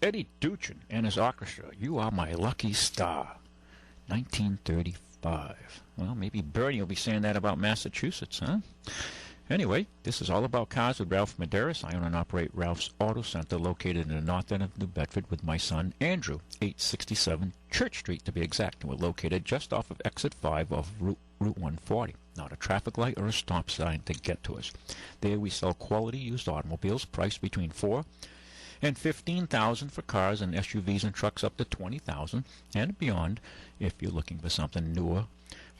Eddie Duchin and his orchestra, You Are My Lucky Star, 1935. Well, maybe Bernie will be saying that about Massachusetts, huh? Anyway, this is all about cars with Ralph Medeiros. I own and operate Ralph's Auto Center, located in the north end of New Bedford, with my son, Andrew, 867 Church Street, to be exact. And we're located just off of exit 5 of Route 140. Not a traffic light or a stop sign to get to us. There we sell quality used automobiles priced between $4,000 and $15,000 for cars and SUVs and trucks up to $20,000 and beyond if you're looking for something newer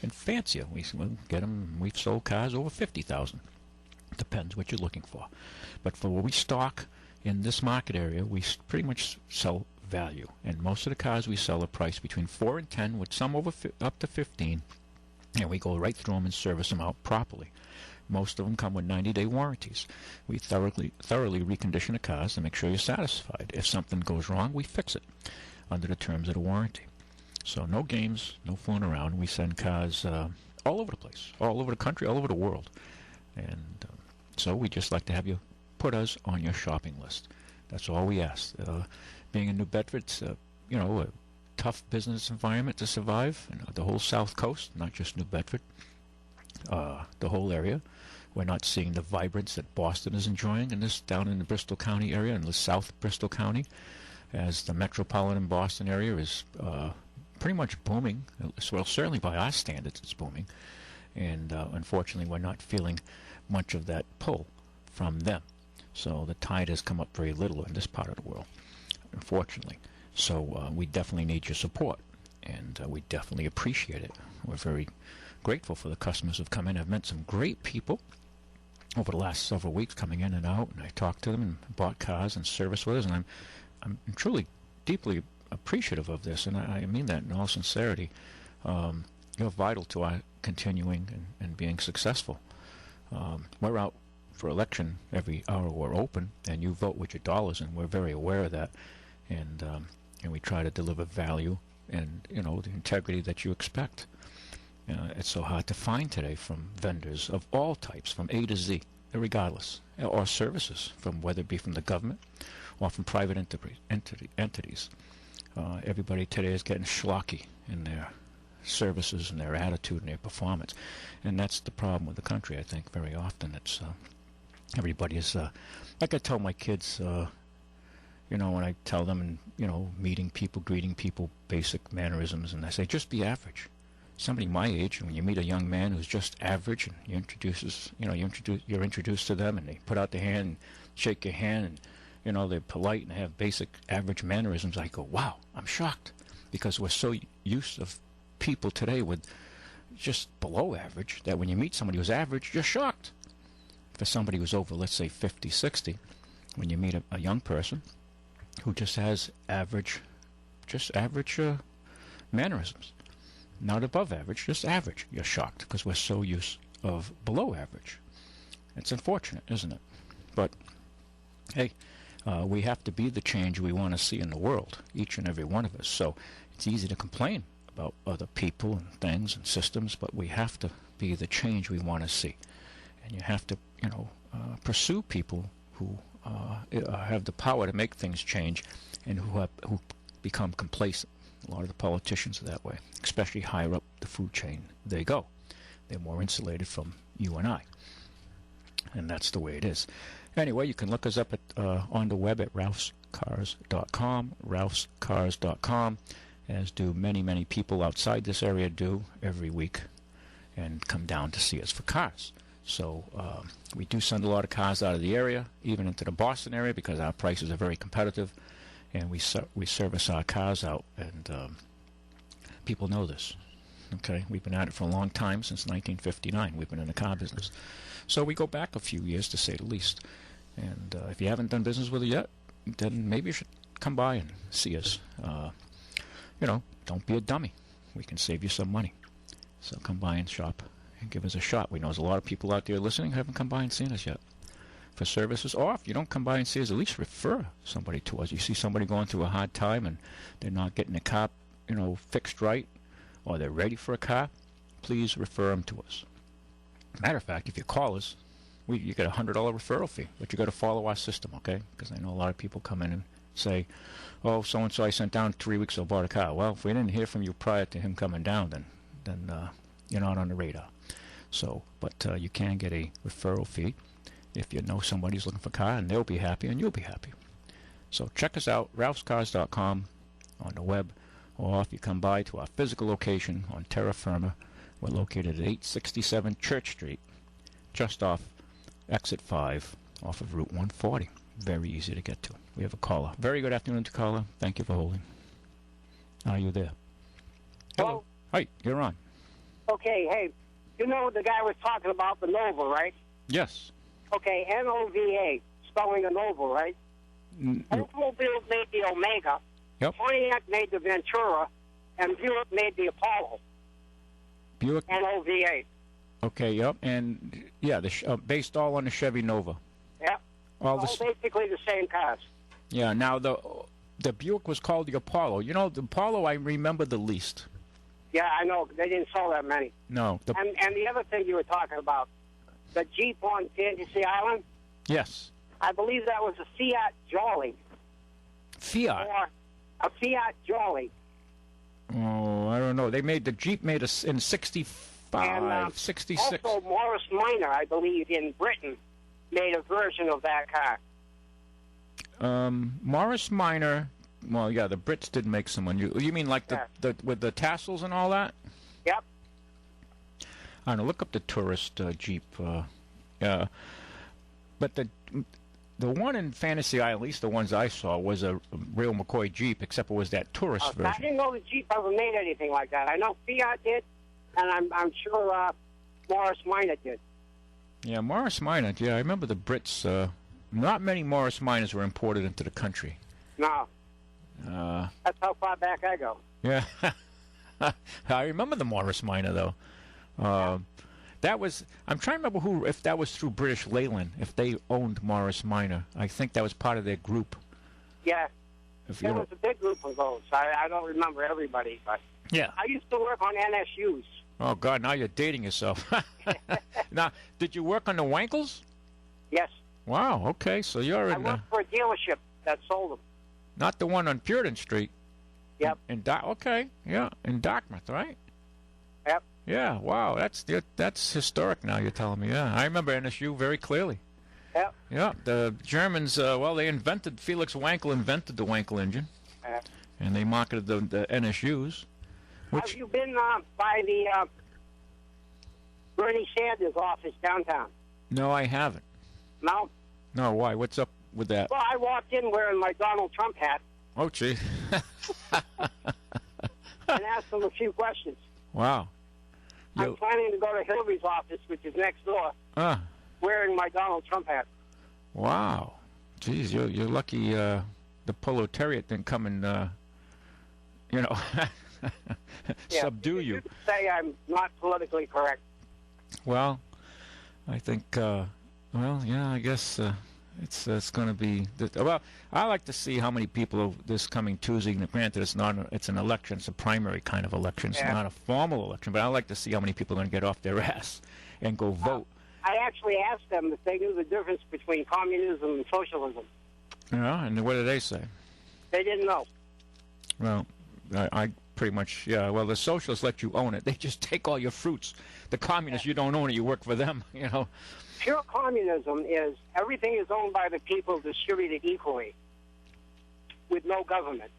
and fancier. We'll get them. We've sold cars over $50,000. Depends what you're looking for. But for what we stock in this market area, we pretty much sell value. And most of the cars we sell are priced between $4,000 and $10,000, with some over up to $15,000. And we go right through them and service them out properly. Most of them come with 90-day warranties. We thoroughly recondition the cars to make sure you're satisfied. If something goes wrong, we fix it under the terms of the warranty. So no games, no fooling around. We send cars all over the place, all over the country, all over the world. And so we just like to have you put us on your shopping list. That's all we ask. Being in New Bedford, it's a tough business environment to survive. The whole South Coast, not just New Bedford, the whole area. We're not seeing the vibrance that Boston is enjoying down in the Bristol County area, in the South Bristol County, as the metropolitan Boston area is pretty much booming. Well, certainly by our standards, it's booming. And unfortunately, we're not feeling much of that pull from them. So the tide has come up very little in this part of the world, unfortunately. So we definitely need your support, and we definitely appreciate it. We're very grateful for the customers who've come in. I've met some great people over the last several weeks coming in and out, and I talked to them and bought cars and service with us, and I'm truly, deeply appreciative of this, and I mean that in all sincerity. You're vital to our continuing and being successful. We're out for election every hour we're open, and you vote with your dollars, and we're very aware of that, and we try to deliver value and the integrity that you expect. It's so hard to find today from vendors of all types, from A to Z, regardless, or services, from whether it be from the government or from private entities. Everybody today is getting schlocky in their services and their attitude and their performance, and that's the problem with the country. I think very often it's everybody is like I tell my kids, when I tell them, and meeting people, greeting people, basic mannerisms, and I say just be average. Somebody my age, when you meet a young man who's just average, and you're introduced to them, and they put out their hand and shake your hand, and they're polite and have basic average mannerisms, I go, wow, I'm shocked, because we're so used of people today with just below average that when you meet somebody who's average, you're shocked. For somebody who's over, let's say 50, 60, when you meet a young person who just has average mannerisms, not above average, just average, you're shocked, because we're so used of below average. It's unfortunate, isn't it? But hey, we have to be the change we want to see in the world, each and every one of us. So it's easy to complain about other people and things and systems, but we have to be the change we want to see. And you have to, pursue people who have the power to make things change, and who become complacent. A lot of the politicians are that way, especially higher up the food chain they go. They're more insulated from you and I, and that's the way it is. Anyway, you can look us up on the web at ralphscars.com, as do many, many people outside this area do every week, and come down to see us for cars. So we do send a lot of cars out of the area, even into the Boston area, because our prices are very competitive, and we service our cars out, and people know this. Okay, we've been at it for a long time, since 1959. We've been in the car business, so we go back a few years, to say the least. And if you haven't done business with it yet, then maybe you should come by and see us. Don't be a dummy. We can save you some money. So come by and shop and give us a shot. We know there's a lot of people out there listening who haven't come by and seen us yet for services. Or if you don't come by and see us, at least refer somebody to us. You see somebody going through a hard time and they're not getting a car, fixed right, or they're ready for a car, please refer them to us. Matter of fact, if you call us, you get a $100 referral fee, but you got to follow our system, okay? Because I know a lot of people come in and say, oh, so-and-so I sent down 3 weeks ago, bought a car. Well, if we didn't hear from you prior to him coming down, then you're not on the radar. So, but you can get a referral fee if you know somebody's looking for a car, and they'll be happy and you'll be happy. So check us out, ralphscars.com on the web, or if you come by to our physical location on terra firma. We're located at 867 Church Street, just off exit 5 off of Route 140. Very easy to get to. We have a caller. Very good afternoon to caller. Thank you for holding. Are you there? Hello. Hi, you're on. Okay, hey, the guy was talking about the Nova, right? Yes. Okay, Nova, spelling a Nova, right? Oldsmobile made the Omega. Yep. Pontiac made the Ventura, and Buick made the Apollo. Buick. Nova. Okay, yep, and yeah, based all on the Chevy Nova. Yep. All basically the same cars. Yeah. Now The Buick was called the Apollo. You know, the Apollo I remember the least. Yeah, I know. They didn't sell that many. No. And the other thing you were talking about, the Jeep on Fantasy Island? Yes. I believe that was a Fiat Jolly. Fiat? Or a Fiat Jolly. Oh, I don't know. They made the Jeep made us in 65, and, 66. Also, Morris Minor, I believe, in Britain, made a version of that car. Morris Minor. Well, yeah, the Brits did make someone. You mean like the with the tassels and all that? Yep. I don't know. Look up the tourist Jeep. But the one in Fantasy Island, at least the ones I saw, was a real McCoy Jeep, except it was that tourist version. I didn't know the Jeep ever made anything like that. I know Fiat did, and I'm sure Morris Minor did. Yeah, Morris Minor. Yeah, I remember the Brits. Not many Morris Minors were imported into the country. No. That's how far back I go. Yeah. I remember the Morris Minor, though. That was, I'm trying to remember if that was through British Leyland, if they owned Morris Minor. I think that was part of their group. Yeah. There was a big group of those. I don't remember everybody, but yeah. I used to work on NSUs. Oh, God, now you're dating yourself. Now, did you work on the Wankels? Yes. Wow, okay, so you're in... I worked for a dealership that sold them. Not the one on Puritan Street? Yep. Okay, yeah, in Dartmouth, right? Yep. Yeah, wow, that's historic now, you're telling me. Yeah, I remember NSU very clearly. Yep. Yeah, the Germans, they invented, Felix Wankel invented the Wankel engine. Yep. And they marketed the NSUs. Have you been by the Bernie Sanders office downtown? No, I haven't. No? No, why? What's up with that? Well, I walked in wearing my Donald Trump hat. Oh, gee. And asked him a few questions. Wow. I'm planning to go to Hillary's office, which is next door, wearing my Donald Trump hat. Wow. Geez, you're lucky the proletariat didn't come and, subdue you. You could say I'm not politically correct. Well, I think, I guess it's going to be... Well, I like to see how many people this coming Tuesday, granted it's an election, it's a primary kind of election, it's not a formal election, but I like to see how many people are going to get off their ass and go vote. I actually asked them if they knew the difference between communism and socialism. Yeah, and what did they say? They didn't know. Well, I pretty much, well, the socialists let you own it. They just take all your fruits. The communists, you don't own it, you work for them, Pure communism is everything is owned by the people, distributed equally, with no government.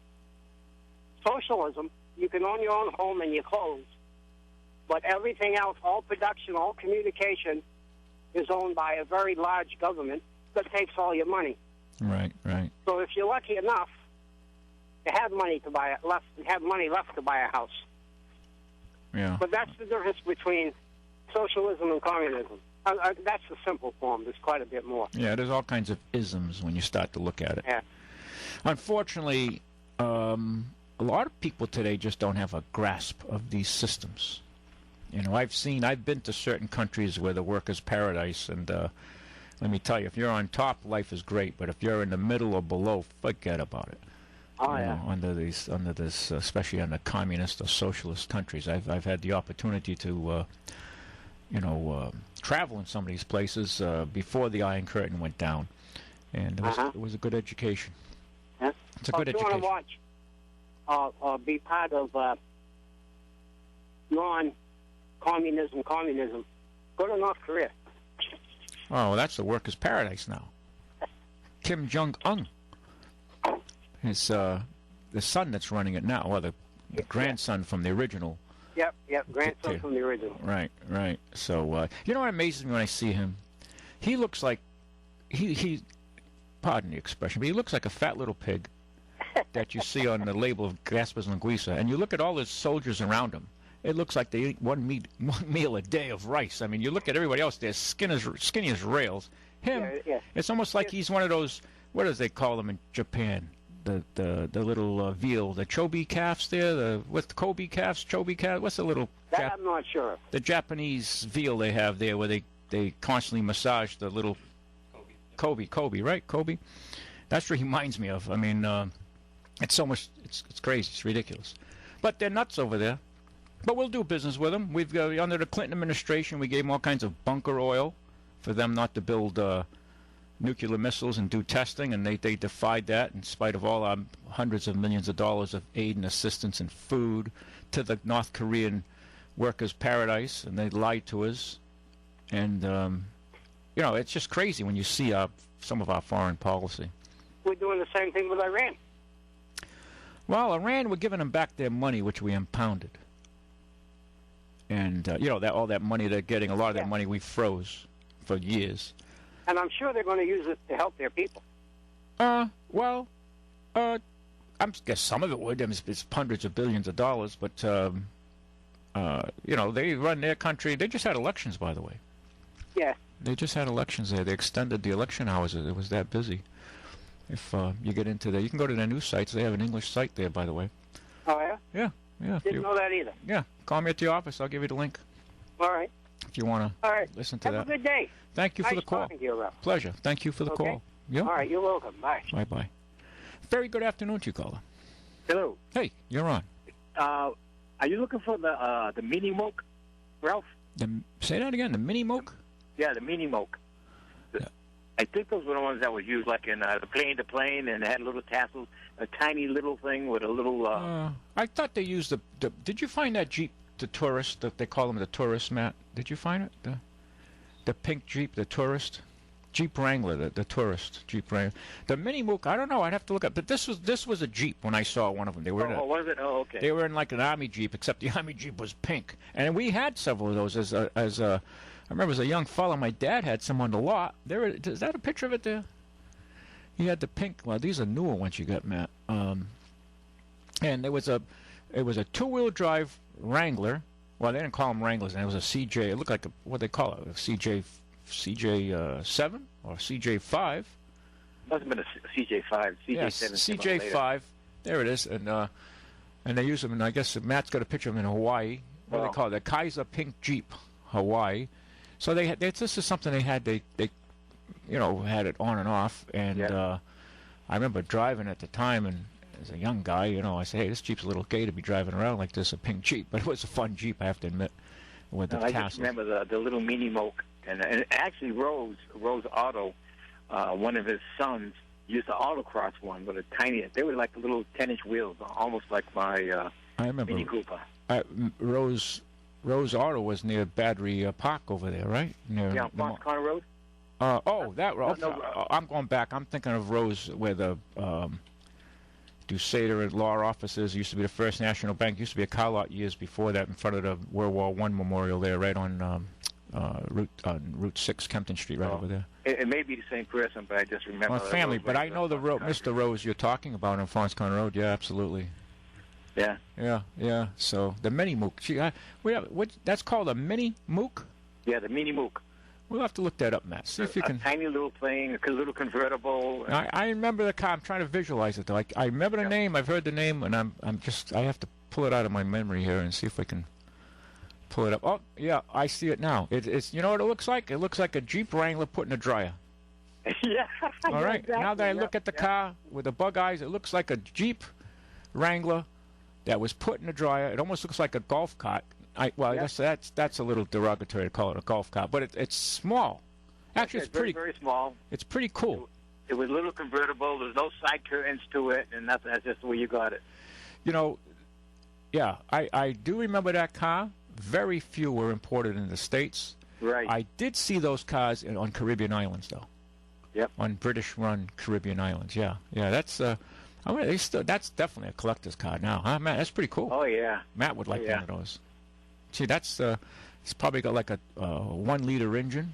Socialism, you can own your own home and your clothes, but everything else, all production, all communication, is owned by a very large government that takes all your money. Right. So if you're lucky enough to have money left to buy a house. Yeah. But that's the difference between socialism and communism. That's the simple form. There's quite a bit more. Yeah, there's all kinds of isms when you start to look at it. Yeah. Unfortunately, a lot of people today just don't have a grasp of these systems. I've been to certain countries where the work is paradise, and let me tell you, if you're on top, life is great. But if you're in the middle or below, forget about it. Oh, yeah. Under this, especially under communist or socialist countries, I've had the opportunity to, travel in some of these places before the Iron Curtain went down, and it was a good education. Yeah. It's a good education. If you want to watch, be part of non-communism, go to North Korea. Oh, well, that's the workers' paradise now. Kim Jong-un. It's the son that's running it now, or the grandson from the original. Yep, grandson from the original. Right. So, what amazes me when I see him? He looks like, he pardon the expression, but he looks like a fat little pig that you see on the label of Gaspar's Linguiça. And you look at all the soldiers around him, it looks like they eat one meal a day of rice. I mean, you look at everybody else, they're skinny as rails. Him, it's almost like he's one of those, what do they call them in Japan? The little veal, the chobi calves there, what's the Kobe calves, chobi calves? What's the little... That I'm not sure. The Japanese veal they have there where they constantly massage the little... Kobe, right? Kobe? That's what he reminds me of. I mean, It's so much. It's crazy. It's ridiculous. But they're nuts over there. But we'll do business with them. We've got, under the Clinton administration, we gave them all kinds of bunker oil for them not to build nuclear missiles and do testing, and they defied that in spite of all our hundreds of millions of dollars of aid and assistance and food to the North Korean workers' paradise, and they lied to us. And, you know, it's just crazy when you see some of our foreign policy. We're doing the same thing with Iran. Well, Iran, we're giving them back their money, which we impounded. And, you know, all that money they're getting, a lot of that money we froze for years. And I'm sure they're going to use it to help their people. Well, I guess some of it would. I mean, it's hundreds of billions of dollars, but, you know, they run their country. They just had elections, by the way. Yeah. They just had elections there. They extended the election hours. It was that busy. If you get into there, you can go to their news sites. They have an English site there, by the way. Oh, yeah? Yeah. Didn't know that either. Yeah. Call me at the office. I'll give you the link. All right. If you want to listen to that. Have a good day. Thank you for the call. Talking to you, Ralph. Pleasure. Thank you for the call. Yeah. All right. You're welcome. Bye. Bye-bye. Very good afternoon to you, caller. Hello. Hey, you're on. Are you looking for the mini moke, Ralph? Say that again. The mini moke? Yeah, the mini moke. I think those were the ones that were used like in the plane to plane, and it had little tassels, a tiny little thing with a little... I thought they used the... Did you find that Jeep, the tourist, that they call them the tourist, Matt? Did you find it? The pink Jeep, the tourist? Jeep Wrangler, the tourist Jeep Wrangler. The mini moke, I don't know. I'd have to look up. But this was a Jeep when I saw one of them. They were was it? Oh, okay. They were in like an Army Jeep, except the Army Jeep was pink. And we had several of those I remember as a young fellow, my dad had some on the lot. Is that a picture of it there? He had the pink. Well, these are newer ones you got, Matt. And it was a two-wheel drive Wrangler. Well, they didn't call them Wranglers, and it was a CJ. It looked like what they call it, a CJ 7 or CJ 5. Must have been a CJ 5. CJ 7. CJ 5. There it is, and they use them. And I guess Matt's got a picture of them in Hawaii. What do they call it? The Kaiser Pink Jeep, Hawaii. So this is something they had. They you know, had it on and off, and I remember driving at the time, and as a young guy, you know, I said, hey, this Jeep's a little gay to be driving around like this, a pink Jeep. But it was a fun Jeep, I have to admit, with the tassels. I just remember the little mini moke, and actually Rose Auto, one of his sons used the autocross one with a tiny. They were like little 10-inch wheels, almost like my I remember Mini Cooper. Rose Auto was near Battery Park over there, right? Near Fox Corner Road? That road. No. I'm going back. I'm thinking of Rose where the Dusader and law offices used to be the First National Bank. Used to be a car lot years before that in front of the World War I Memorial there, right on Route 6, Kempton Street, right over there. It may be the same person, but I just remember. Well, family, but I know the Mr. Rose you're talking about on Fox Corner Road. Yeah, absolutely. Yeah. So the mini mook. That's called a mini mook? Yeah, the mini mook. We'll have to look that up, Matt. See if you can. A tiny little thing, a little convertible. I remember the car. I'm trying to visualize it though. I remember the name. I've heard the name, and I have to pull it out of my memory here and see if I can pull it up. Oh yeah, I see it now. It's you know what it looks like? It looks like a Jeep Wrangler put in a dryer. Yeah. All right. Exactly. Now that I look at the car with the bug eyes, it looks like a Jeep Wrangler that was put in a dryer. It almost looks like a golf cart. I guess that's a little derogatory to call it a golf cart, but it's small. Actually, it's pretty very small. It's pretty cool. It was a little convertible. There's no side curtains to it, and that's just the way you got it. You know, yeah, I do remember that car. Very few were imported in the States. Right. I did see those cars on Caribbean islands, though. Yep. On British-run Caribbean islands. Yeah. That's that's definitely a collector's car now, huh, Matt? That's pretty cool. Oh yeah. Matt would like one of those. See, it's probably got like a 1-liter engine.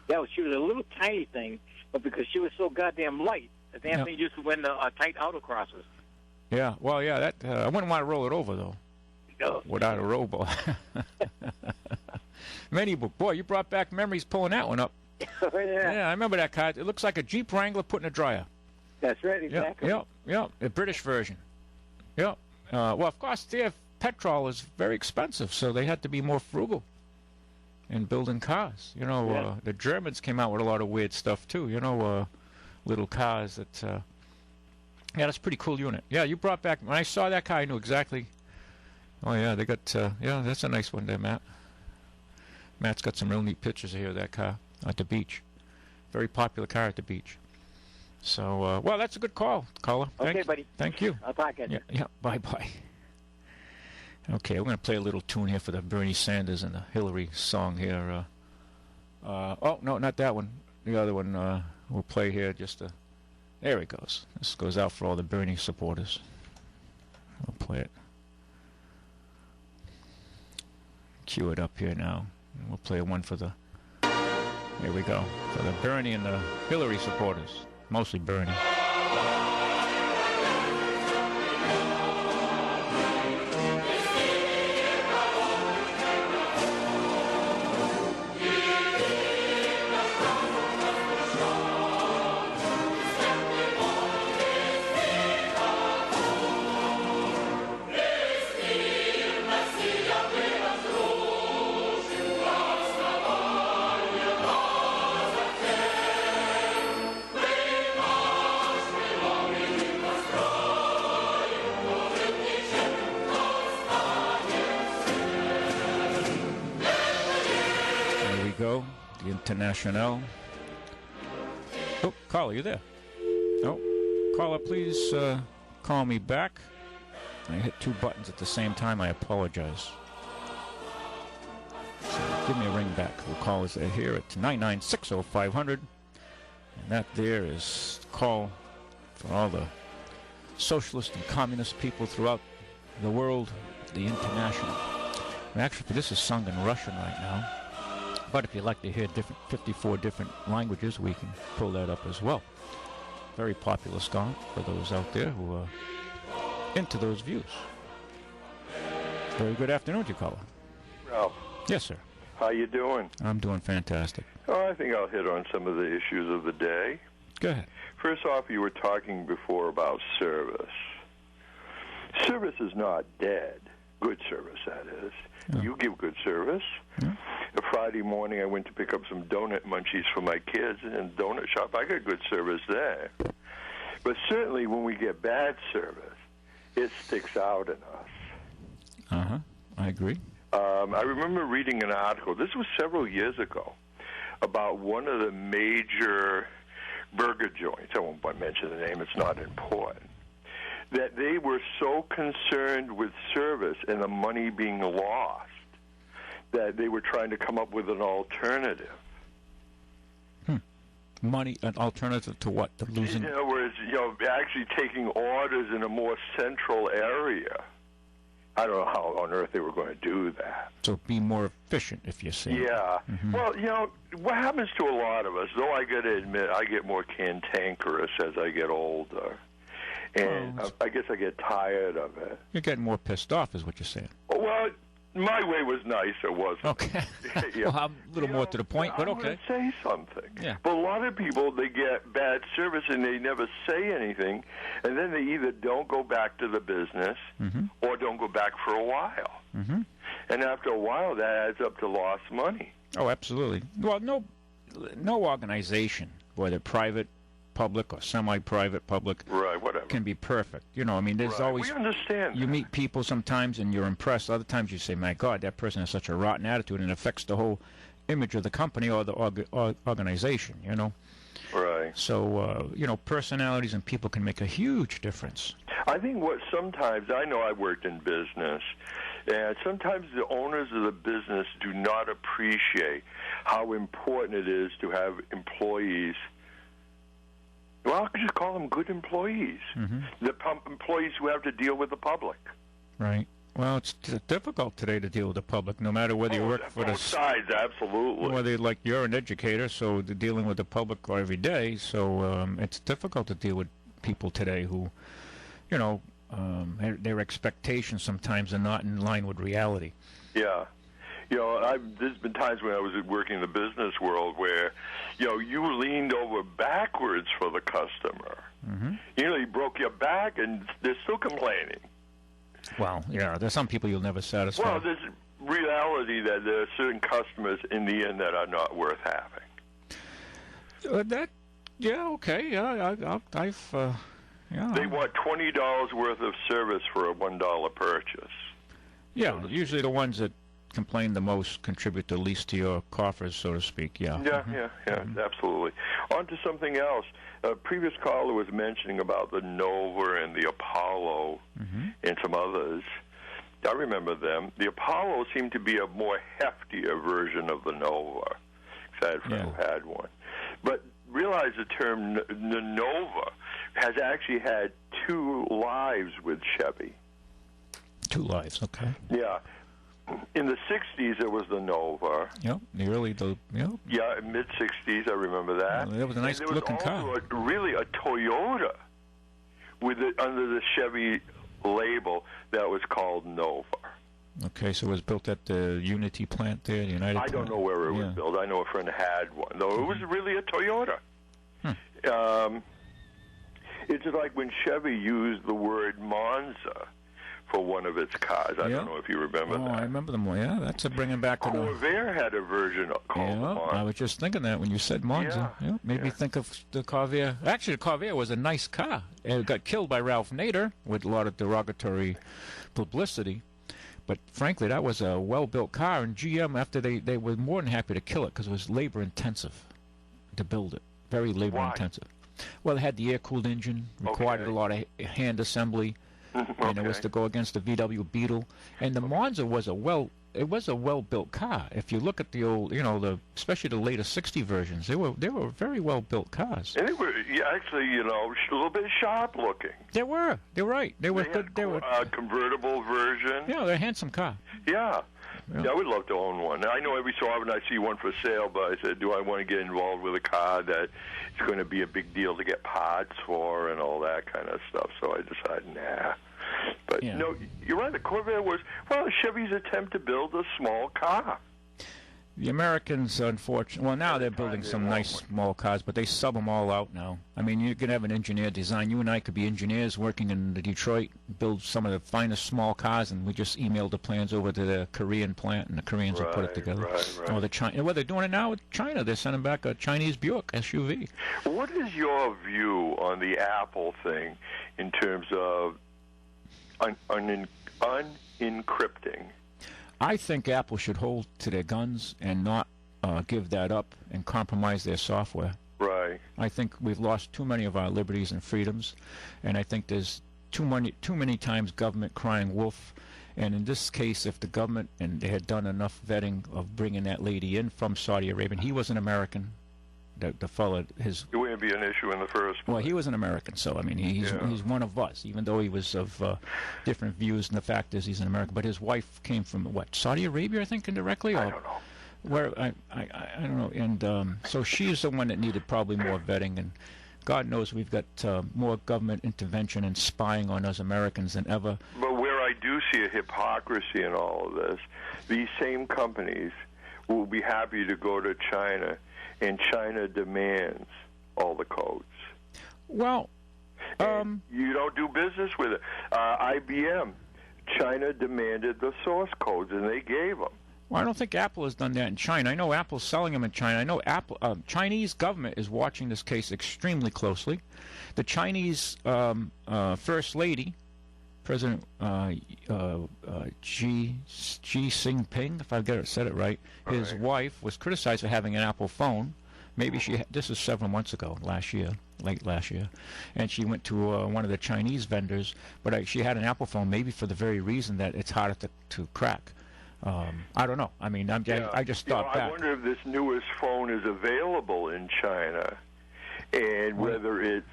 Yeah, well, she was a little tiny thing, but because she was so goddamn light, the damn thing used to win the tight autocrosses. Yeah, well, yeah, that I wouldn't want to roll it over though. No. Without a rowboat. Boy, you brought back memories pulling that one up. Oh, yeah. Yeah, I remember that car. It looks like a Jeep Wrangler put in a dryer. That's right, exactly. Yep, the British version. Yep. Well, of course, their petrol is very expensive, so they had to be more frugal in building cars. You know, the Germans came out with a lot of weird stuff, too. You know, little cars that Yeah, that's a pretty cool unit. Yeah, you brought back, when I saw that car, I knew exactly. Oh, yeah, they got, yeah, that's a nice one there, Matt. Matt's got some real neat pictures here of that car at the beach. Very popular car at the beach. So, well, that's a good call, caller. Okay, buddy. Thank you. I'll talk at you. Yeah, bye-bye. Okay, we're going to play a little tune here for the Bernie Sanders and the Hillary song here. Oh, no, not that one. The other one we'll play here just to... There it goes. This goes out for all the Bernie supporters. I'll play it. Cue it up here now. And we'll play one for the... Here we go. For the Bernie and the Hillary supporters. Mostly Bernie. International. Oh, caller, you there? Oh, caller, please call me back. I hit two buttons at the same time. I apologize. So give me a ring back. We'll call us here at 9960500. And that there is the call for all the socialist and communist people throughout the world, the international. And actually, this is sung in Russian right now. But if you'd like to hear 54 different languages, we can pull that up as well. Very popular song for those out there who are into those views. Very good afternoon to you, caller. Ralph. Yes, sir. How you doing? I'm doing fantastic. Oh, I think I'll hit on some of the issues of the day. Go ahead. First off, you were talking before about service. Service is not dead. Good service, that is. Yeah. You give good service. Yeah. A Friday morning, I went to pick up some donut munchies for my kids in the donut shop. I got good service there. But certainly when we get bad service, it sticks out in us. Uh-huh. I agree. I remember reading an article, this was several years ago, about one of the major burger joints. I won't mention the name, it's not important. That they were so concerned with service and the money being lost that they were trying to come up with an alternative. Money, an alternative to what? The losing. In other words, actually taking orders in a more central area. I don't know how on earth they were going to do that. So be more efficient, if you say. Yeah. Mm-hmm. Well, what happens to a lot of us, though I got to admit, I get more cantankerous as I get older. And I guess I get tired of it. You're getting more pissed off, is what you're saying. Well, my way was nicer, wasn't it? Okay. Yeah. Well, I'm a little more to the point, but okay. I'm going to say something. Yeah. But a lot of people, they get bad service and they never say anything, and then they either don't go back to the business or don't go back for a while. Mm-hmm. And after a while, that adds up to lost money. Oh, absolutely. Well, no organization, whether private, public or semi-private public, right, whatever, can be perfect. There's always... We understand you meet people sometimes and you're impressed. Other times you say, my God, that person has such a rotten attitude, and it affects the whole image of the company or the organization, Right. So, personalities and people can make a huge difference. I think what sometimes, I know I worked in business, and sometimes the owners of the business do not appreciate how important it is to have employees. Well, I could just call them good employees. Mm-hmm. The employees who have to deal with the public. Right. Well, it's difficult today to deal with the public, no matter whether you work for both sides, absolutely. Whether, you're an educator, so they're dealing with the public every day, so it's difficult to deal with people today who, their expectations sometimes are not in line with reality. Yeah. There's been times when I was working in the business world where, you leaned over backwards for the customer. Mm-hmm. You broke your back and they're still complaining. Well, yeah, there's some people you'll never satisfy. Well, there's reality that there are certain customers in the end that are not worth having. Okay. Yeah, I've Yeah. They want $20 worth of service for a $1 purchase. Yeah, usually the ones that complain the most contribute the least to your coffers, so to speak. Yeah. Yeah, absolutely. On to something else. A previous caller was mentioning about the Nova and the Apollo and some others. I remember them. The Apollo seemed to be a more heftier version of the Nova. I had a friend who had one. But realize the term the Nova has actually had 2 lives with Chevy. 2 lives, okay. Yeah. In the 60s, there was the Nova. Yep, the early, Yeah, mid-60s, I remember that. That was a nice-looking car. There was also really a Toyota with it under the Chevy label that was called Nova. Okay, so it was built at the Unity plant there, the United I don't know where it was built. I know a friend had one, though it was really a Toyota. It's just like when Chevy used the word Monza for one of its cars. I don't know if you remember that. I remember them. Yeah, that's a bringing back. Corvair had a version called Monza. I was just thinking that when you said Monza. Yeah, made me think of the Corvair. Actually, the Corvair was a nice car. It got killed by Ralph Nader with a lot of derogatory publicity. But frankly, that was a well-built car, and GM, after they were more than happy to kill it because it was labor-intensive to build it. Very labor-intensive. Well, it had the air-cooled engine, required a lot of hand assembly, and it was to go against the VW Beetle. And the Monza was a well-built car. If you look at the old, especially the later '60 versions, they were very well-built cars. And they were actually, a little bit sharp-looking. They were. They're right. They were good. They were a convertible version. Yeah, they're a handsome car. Yeah. I would love to own one. I know every so often I see one for sale, but I said, do I want to get involved with a car that it's going to be a big deal to get parts for and all that kind of stuff? So I decided, nah. But, no, you're right. The Corvair was, Chevy's attempt to build a small car. The Americans, unfortunately, now they're building some nice small cars, but they sub them all out now. I mean, you could have an engineer design. You and I could be engineers working in Detroit, build some of the finest small cars, and we just emailed the plans over to the Korean plant, and the Koreans will put it together. Right. Or the China. Well, they're doing it now with China. They're sending back a Chinese Buick SUV. What is your view on the Apple thing in terms of unencrypting? I think Apple should hold to their guns and not give that up and compromise their software. Right. I think we've lost too many of our liberties and freedoms, and I think there's too many times government crying wolf. And in this case, if the government, and they had done enough vetting of bringing that lady in from Saudi Arabia, and he was an American, the fellow, it wouldn't be an issue in the first place. Well, he was an American, so I mean, he's one of us, even though he was of different views. And the fact is, he's an American. But his wife came from Saudi Arabia, I think, indirectly. I don't know. Where I don't know. And so she's the one that needed probably more vetting. And God knows we've got more government intervention and spying on us Americans than ever. But where I do see a hypocrisy in all of this, these same companies will be happy to go to China, and China demands all the codes. Well, you don't do business with it. IBM, China demanded the source codes, and they gave them. Well, I don't think Apple has done that in China. I know Apple's selling them in China. I know Chinese government is watching this case extremely closely. The Chinese First Lady, President Xi Jinping, if I said it right, his wife was criticized for having an Apple phone. Maybe this is several months ago, late last year, and she went to one of the Chinese vendors, but she had an Apple phone, maybe for the very reason that it's harder to crack. I don't know. I mean, I just thought back. I wonder if this newest phone is available in China, and whether it's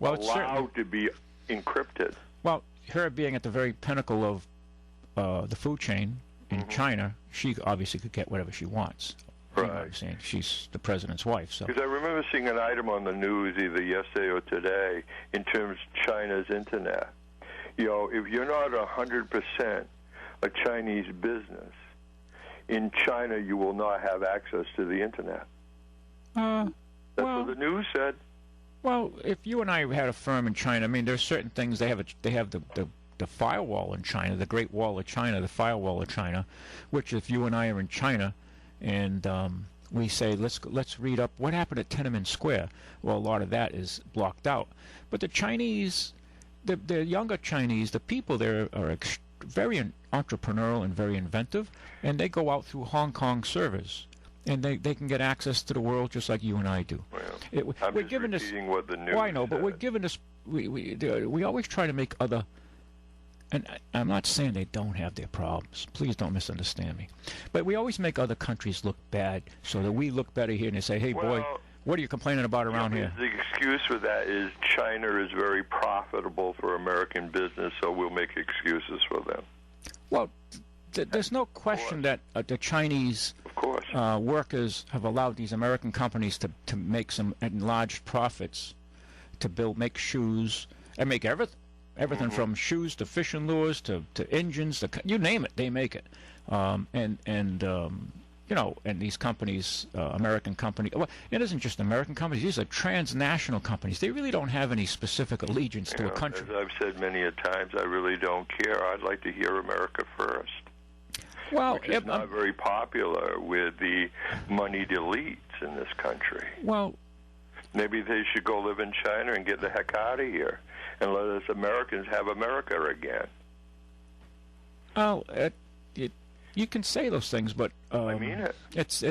allowed to be encrypted. Well, her being at the very pinnacle of the food chain in China, she obviously could get whatever she wants. Right. She's the president's wife. So. Because I remember seeing an item on the news either yesterday or today in terms of China's internet. If you're not 100% a Chinese business, in China you will not have access to the internet. That's what the news said. Well, if you and I had a firm in China, I mean, there's certain things they have the firewall in China, the Great Wall of China, the firewall of China, which if you and I are in China, and we say, let's read up what happened at Tiananmen Square. Well, a lot of that is blocked out. But the Chinese, the younger Chinese, the people there are very entrepreneurial and very inventive, and they go out through Hong Kong servers. And they can get access to the world just like you and I do. Well, I'm just repeating what the news I know, but said. we're given this. We always try to make other. And I'm not saying they don't have their problems. Please don't misunderstand me. But we always make other countries look bad so that we look better here. And they say, "Hey, boy, what are you complaining about around here?" The excuse for that is China is very profitable for American business, so we'll make excuses for them. Well, there's no question that the Chinese workers have allowed these American companies to make some enlarged profits, to make shoes and make everything from shoes to fishing lures to engines to you name it, they make it. And these companies, American companies, well, it isn't just American companies, these are transnational companies. They really don't have any specific allegiance to a country. As I've said many a times, I really don't care. I'd like to hear America first. Well, which is not very popular with the moneyed elites in this country. Well, maybe they should go live in China and get the heck out of here and let us Americans have America again. Well, you can say those things, but I mean it. It's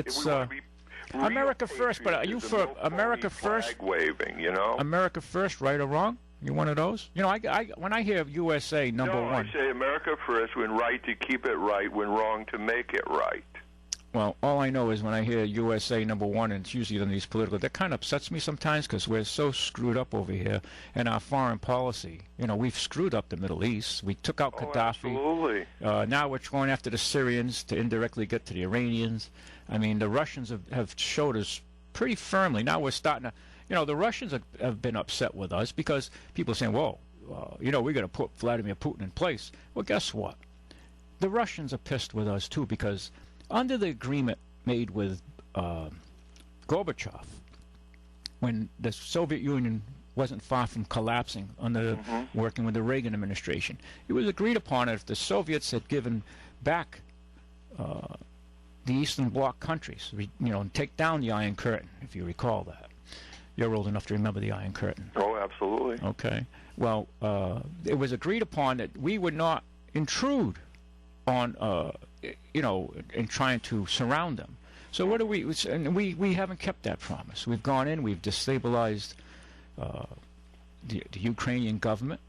America first. But are you for America first? Flag waving, you know. America first, right or wrong? You one of those? You know, I when I hear USA number one. I say America first when right to keep it right, when wrong to make it right. Well, all I know is when I hear USA number one, and it's usually in these political, that kind of upsets me sometimes because we're so screwed up over here in our foreign policy. You know, we've screwed up the Middle East. We took out Gaddafi. Absolutely. Now we're going after the Syrians to indirectly get to the Iranians. I mean, the Russians have showed us pretty firmly. Now we're starting to, you know, the Russians have been upset with us because people are saying, well, you know, we're going to put Vladimir Putin in place. Well, guess what? The Russians are pissed with us, too, because under the agreement made with Gorbachev, when the Soviet Union wasn't far from collapsing under working with the Reagan administration, it was agreed upon that if the Soviets had given back the Eastern Bloc countries, you know, and take down the Iron Curtain, if you recall that. You're old enough to remember the Iron Curtain. Oh, absolutely. Okay. Well, it was agreed upon that we would not intrude on, you know, in trying to surround them. So what do we? And we haven't kept that promise. We've gone in, we've destabilized the Ukrainian government,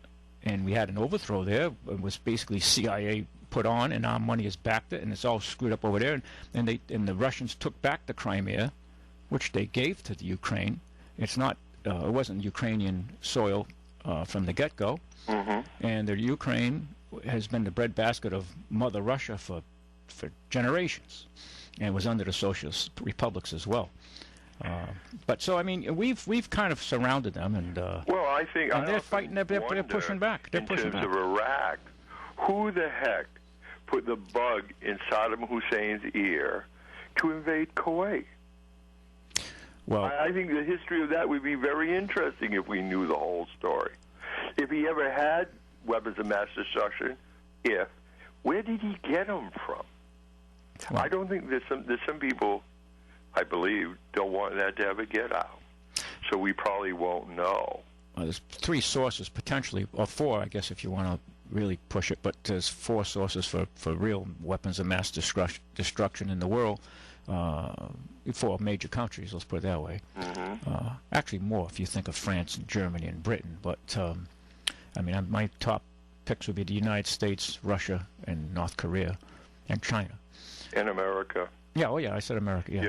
and we had an overthrow there. It was basically CIA put on, and our money has backed it, and it's all screwed up over there. And the Russians took back the Crimea, which they gave to the Ukraine. It's not. It wasn't Ukrainian soil from the get-go. And the Ukraine has been the breadbasket of Mother Russia for generations, and was under the socialist republics as well. But so I mean, we've kind of surrounded them, and well, I think and they're fighting. They're pushing back. They're pushing back. In terms of Iraq, who the heck put the bug in Saddam Hussein's ear to invade Kuwait? Well, I think the history of that would be very interesting if we knew the whole story. If he ever had weapons of mass destruction, where did he get them from? Well, I don't think there's some people, I believe, don't want that to ever get out. So we probably won't know. There's 3 sources potentially, or 4, I guess, if you want to really push it. But there's 4 sources for real weapons of mass destruction in the world. 4 major countries, let's put it that way. Actually more if you think of France and Germany and Britain. But, I mean, my top picks would be the United States, Russia, and North Korea, and China. And America. Yeah, oh yeah, I said America. Yeah,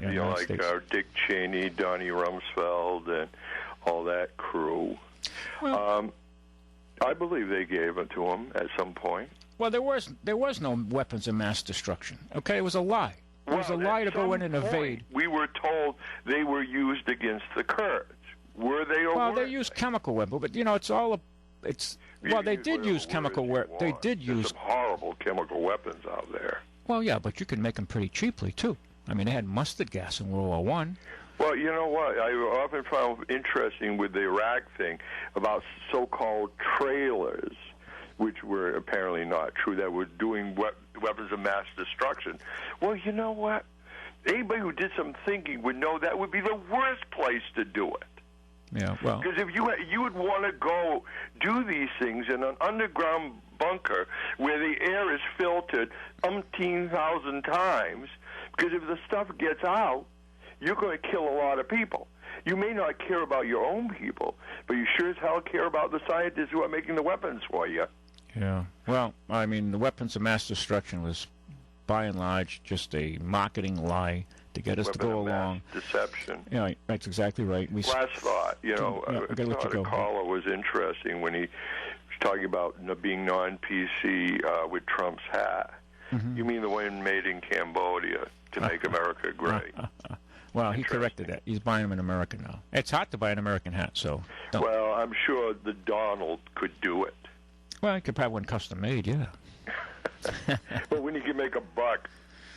you know like Dick Cheney, Donnie Rumsfeld, and all that crew. Well, I believe they gave it to him at some point. Well, there was no weapons of mass destruction. Okay, it was a lie. It was a lie to go in and invade. We were told they were used against the Kurds. Were they? Or well, they used chemical weapons, but you know, it's all. Well, they did use chemical weapons. They did use some horrible chemical weapons out there. Well, yeah, but you can make them pretty cheaply too. I mean, they had mustard gas in World War I. Well, you know what? I often found interesting with the Iraq thing about so-called trailers, which were apparently not true, that were doing weapons of mass destruction. Well, you know what? Anybody who did some thinking would know that would be the worst place to do it. Yeah, well, because if you would want to go do these things in an underground bunker where the air is filtered 1,000 times, because if the stuff gets out, you're going to kill a lot of people. You may not care about your own people, but you sure as hell care about the scientists who are making the weapons for you. Yeah. Well, I mean, the weapons of mass destruction was, by and large, just a marketing lie to get us to go along. Deception. Yeah, that's exactly right. Last thought, I thought a caller was interesting when he was talking about being non-PC with Trump's hat. Mm-hmm. You mean the one made in Cambodia to make America great? Well, he corrected that. He's buying them in America now. It's hard to buy an American hat, so don't. Well, I'm sure the Donald could do it. Well, he could have one custom made, yeah. But when you can make a buck,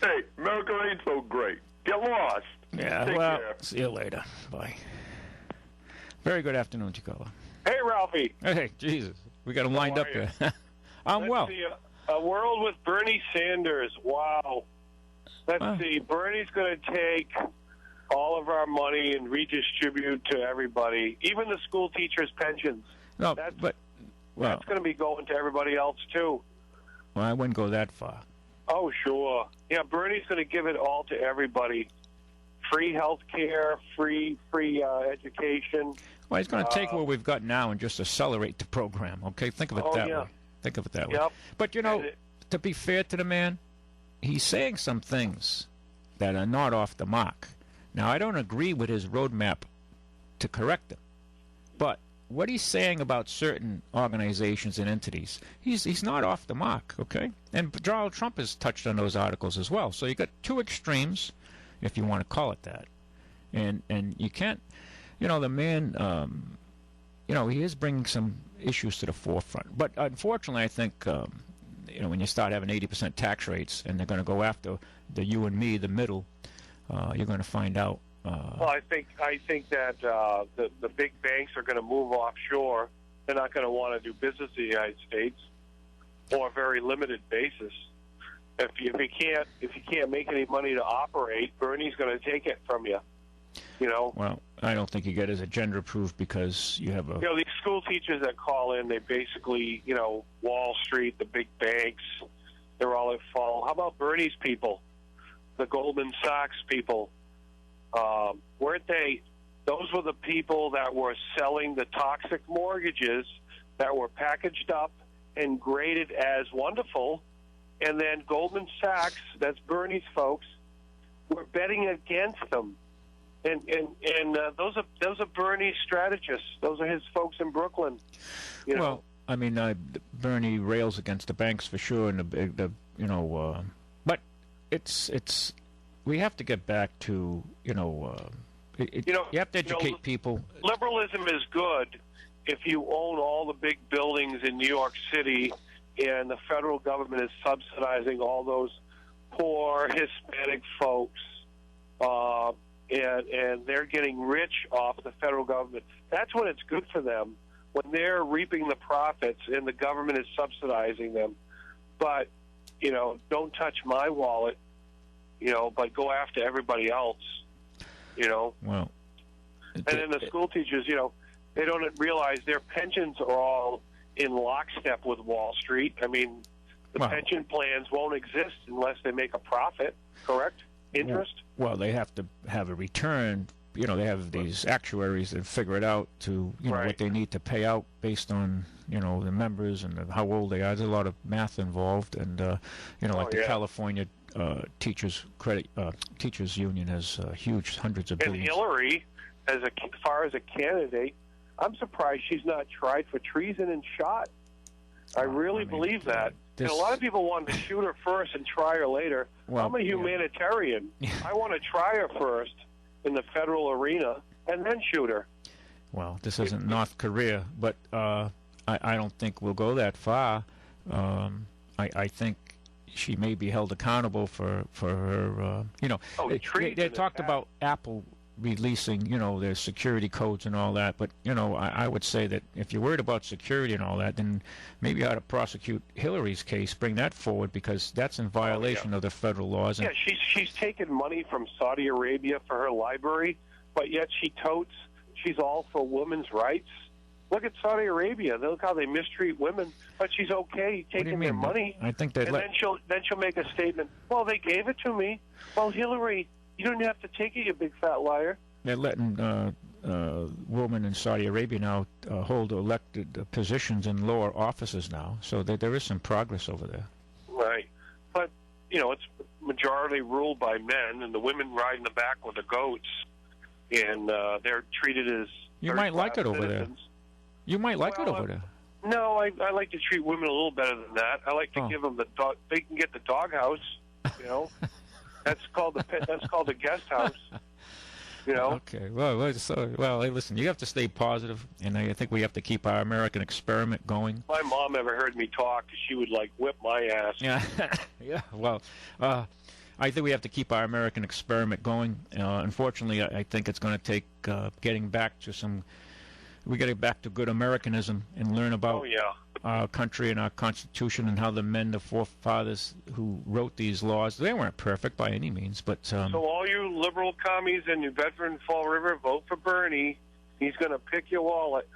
hey, America ain't so great. Get lost. Yeah, Take well, care. See you later. Bye. Very good afternoon, Chicago. Hey, Ralphie. Hey, Jesus. We got him lined up here. Let's see, a world with Bernie Sanders. Wow. Let's see. Bernie's going to take all of our money and redistribute to everybody, even the school teachers' pensions. No, that's going to be going to everybody else, too. Well, I wouldn't go that far. Oh, sure. Yeah, Bernie's going to give it all to everybody. Free health care, free education. Well, he's going to take what we've got now and just accelerate the program, okay? Think of it that way. Think of it that way. But, to be fair to the man, he's saying some things that are not off the mark. Now, I don't agree with his roadmap to correct them. But what he's saying about certain organizations and entities, he's not off the mark, okay? And Donald Trump has touched on those articles as well. So you got two extremes, if you want to call it that. And you can't, the man, he is bringing some issues to the forefront. But unfortunately, I think, when you start having 80% tax rates and they're going to go after the you and me, the middle, you're going to find out. Well, I think that the big banks are going to move offshore. They're not going to want to do business in the United States, or a very limited basis. If you can't make any money to operate, Bernie's going to take it from you. Well, I don't think you get as a gender proof because you have these school teachers that call in, they basically, Wall Street, the big banks, they're all at fault. How about Bernie's people, the Goldman Sachs people? Weren't they? Those were the people that were selling the toxic mortgages that were packaged up and graded as wonderful, and then Goldman Sachs, that's Bernie's folks, were betting against them. And those are Bernie's strategists. Those are his folks in Brooklyn. Well, I mean, Bernie rails against the banks for sure, and but it's we have to get back to you have to educate people. Liberalism is good if you own all the big buildings in New York City, and the federal government is subsidizing all those poor Hispanic folks. And they're getting rich off the federal government. That's when it's good for them, when they're reaping the profits and the government is subsidizing them. But, don't touch my wallet, but go after everybody else, Well. And then the school teachers, they don't realize their pensions are all in lockstep with Wall Street. I mean, the pension plans won't exist unless they make a profit, correct? Interest? Well, they have to have a return. They have these actuaries that figure it out to, what they need to pay out based on, the members and how old they are. There's a lot of math involved. And, the California Teachers Union has huge hundreds of billions. And Hillary, as far as a candidate, I'm surprised she's not tried for treason and shot. I really believe that. And a lot of people want to shoot her first and try her later. Well, I'm a humanitarian. I want to try her first in the federal arena and then shoot her. Well, this isn't North Korea, but I don't think we'll go that far. I think she may be held accountable for her. They talked about Apple releasing, their security codes and all that. But, I would say that if you're worried about security and all that, then maybe you ought to prosecute Hillary's case, bring that forward, because that's in violation of the federal laws. And she's taken money from Saudi Arabia for her library, but yet she's all for women's rights. Look at Saudi Arabia. Look how they mistreat women, but she's okay taking their money. I think that. And then she'll make a statement. Well, they gave it to me. Well, Hillary, you don't have to take it, you big fat liar. They're letting women in Saudi Arabia now hold elected positions in lower offices now, so there is some progress over there. Right, but it's majority ruled by men, and the women ride in the back with the goats, and they're treated as. You might like it over there. You might like it over there. No, I like to treat women a little better than that. I like to give them the dog. They can get the doghouse. That's called the guest house. Okay. Well, hey, listen. You have to stay positive, and I think we have to keep our American experiment going. My mom ever heard me talk, she would whip my ass. Yeah. Yeah. Well, I think we have to keep our American experiment going. Unfortunately, I think it's going to take getting back to some. We got to get back to good Americanism and learn about our country and our Constitution and how the forefathers who wrote these laws, they weren't perfect by any means, but... So all you liberal commies in New Bedford and Fall River, vote for Bernie. He's going to pick your wallet.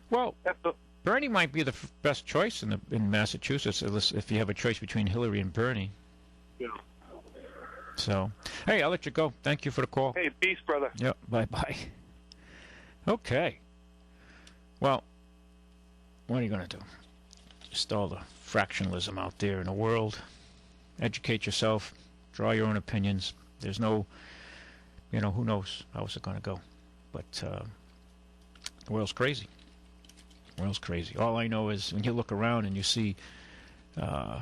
Well, Bernie might be the best choice in Massachusetts if you have a choice between Hillary and Bernie. Yeah. So, hey, I'll let you go. Thank you for the call. Hey, peace, brother. Yep, bye-bye. Okay. Well, what are you going to do? Just all the fractionalism out there in the world. Educate yourself. Draw your own opinions. There's no, who knows how it's going to go. But the world's crazy. The world's crazy. All I know is when you look around and you see, the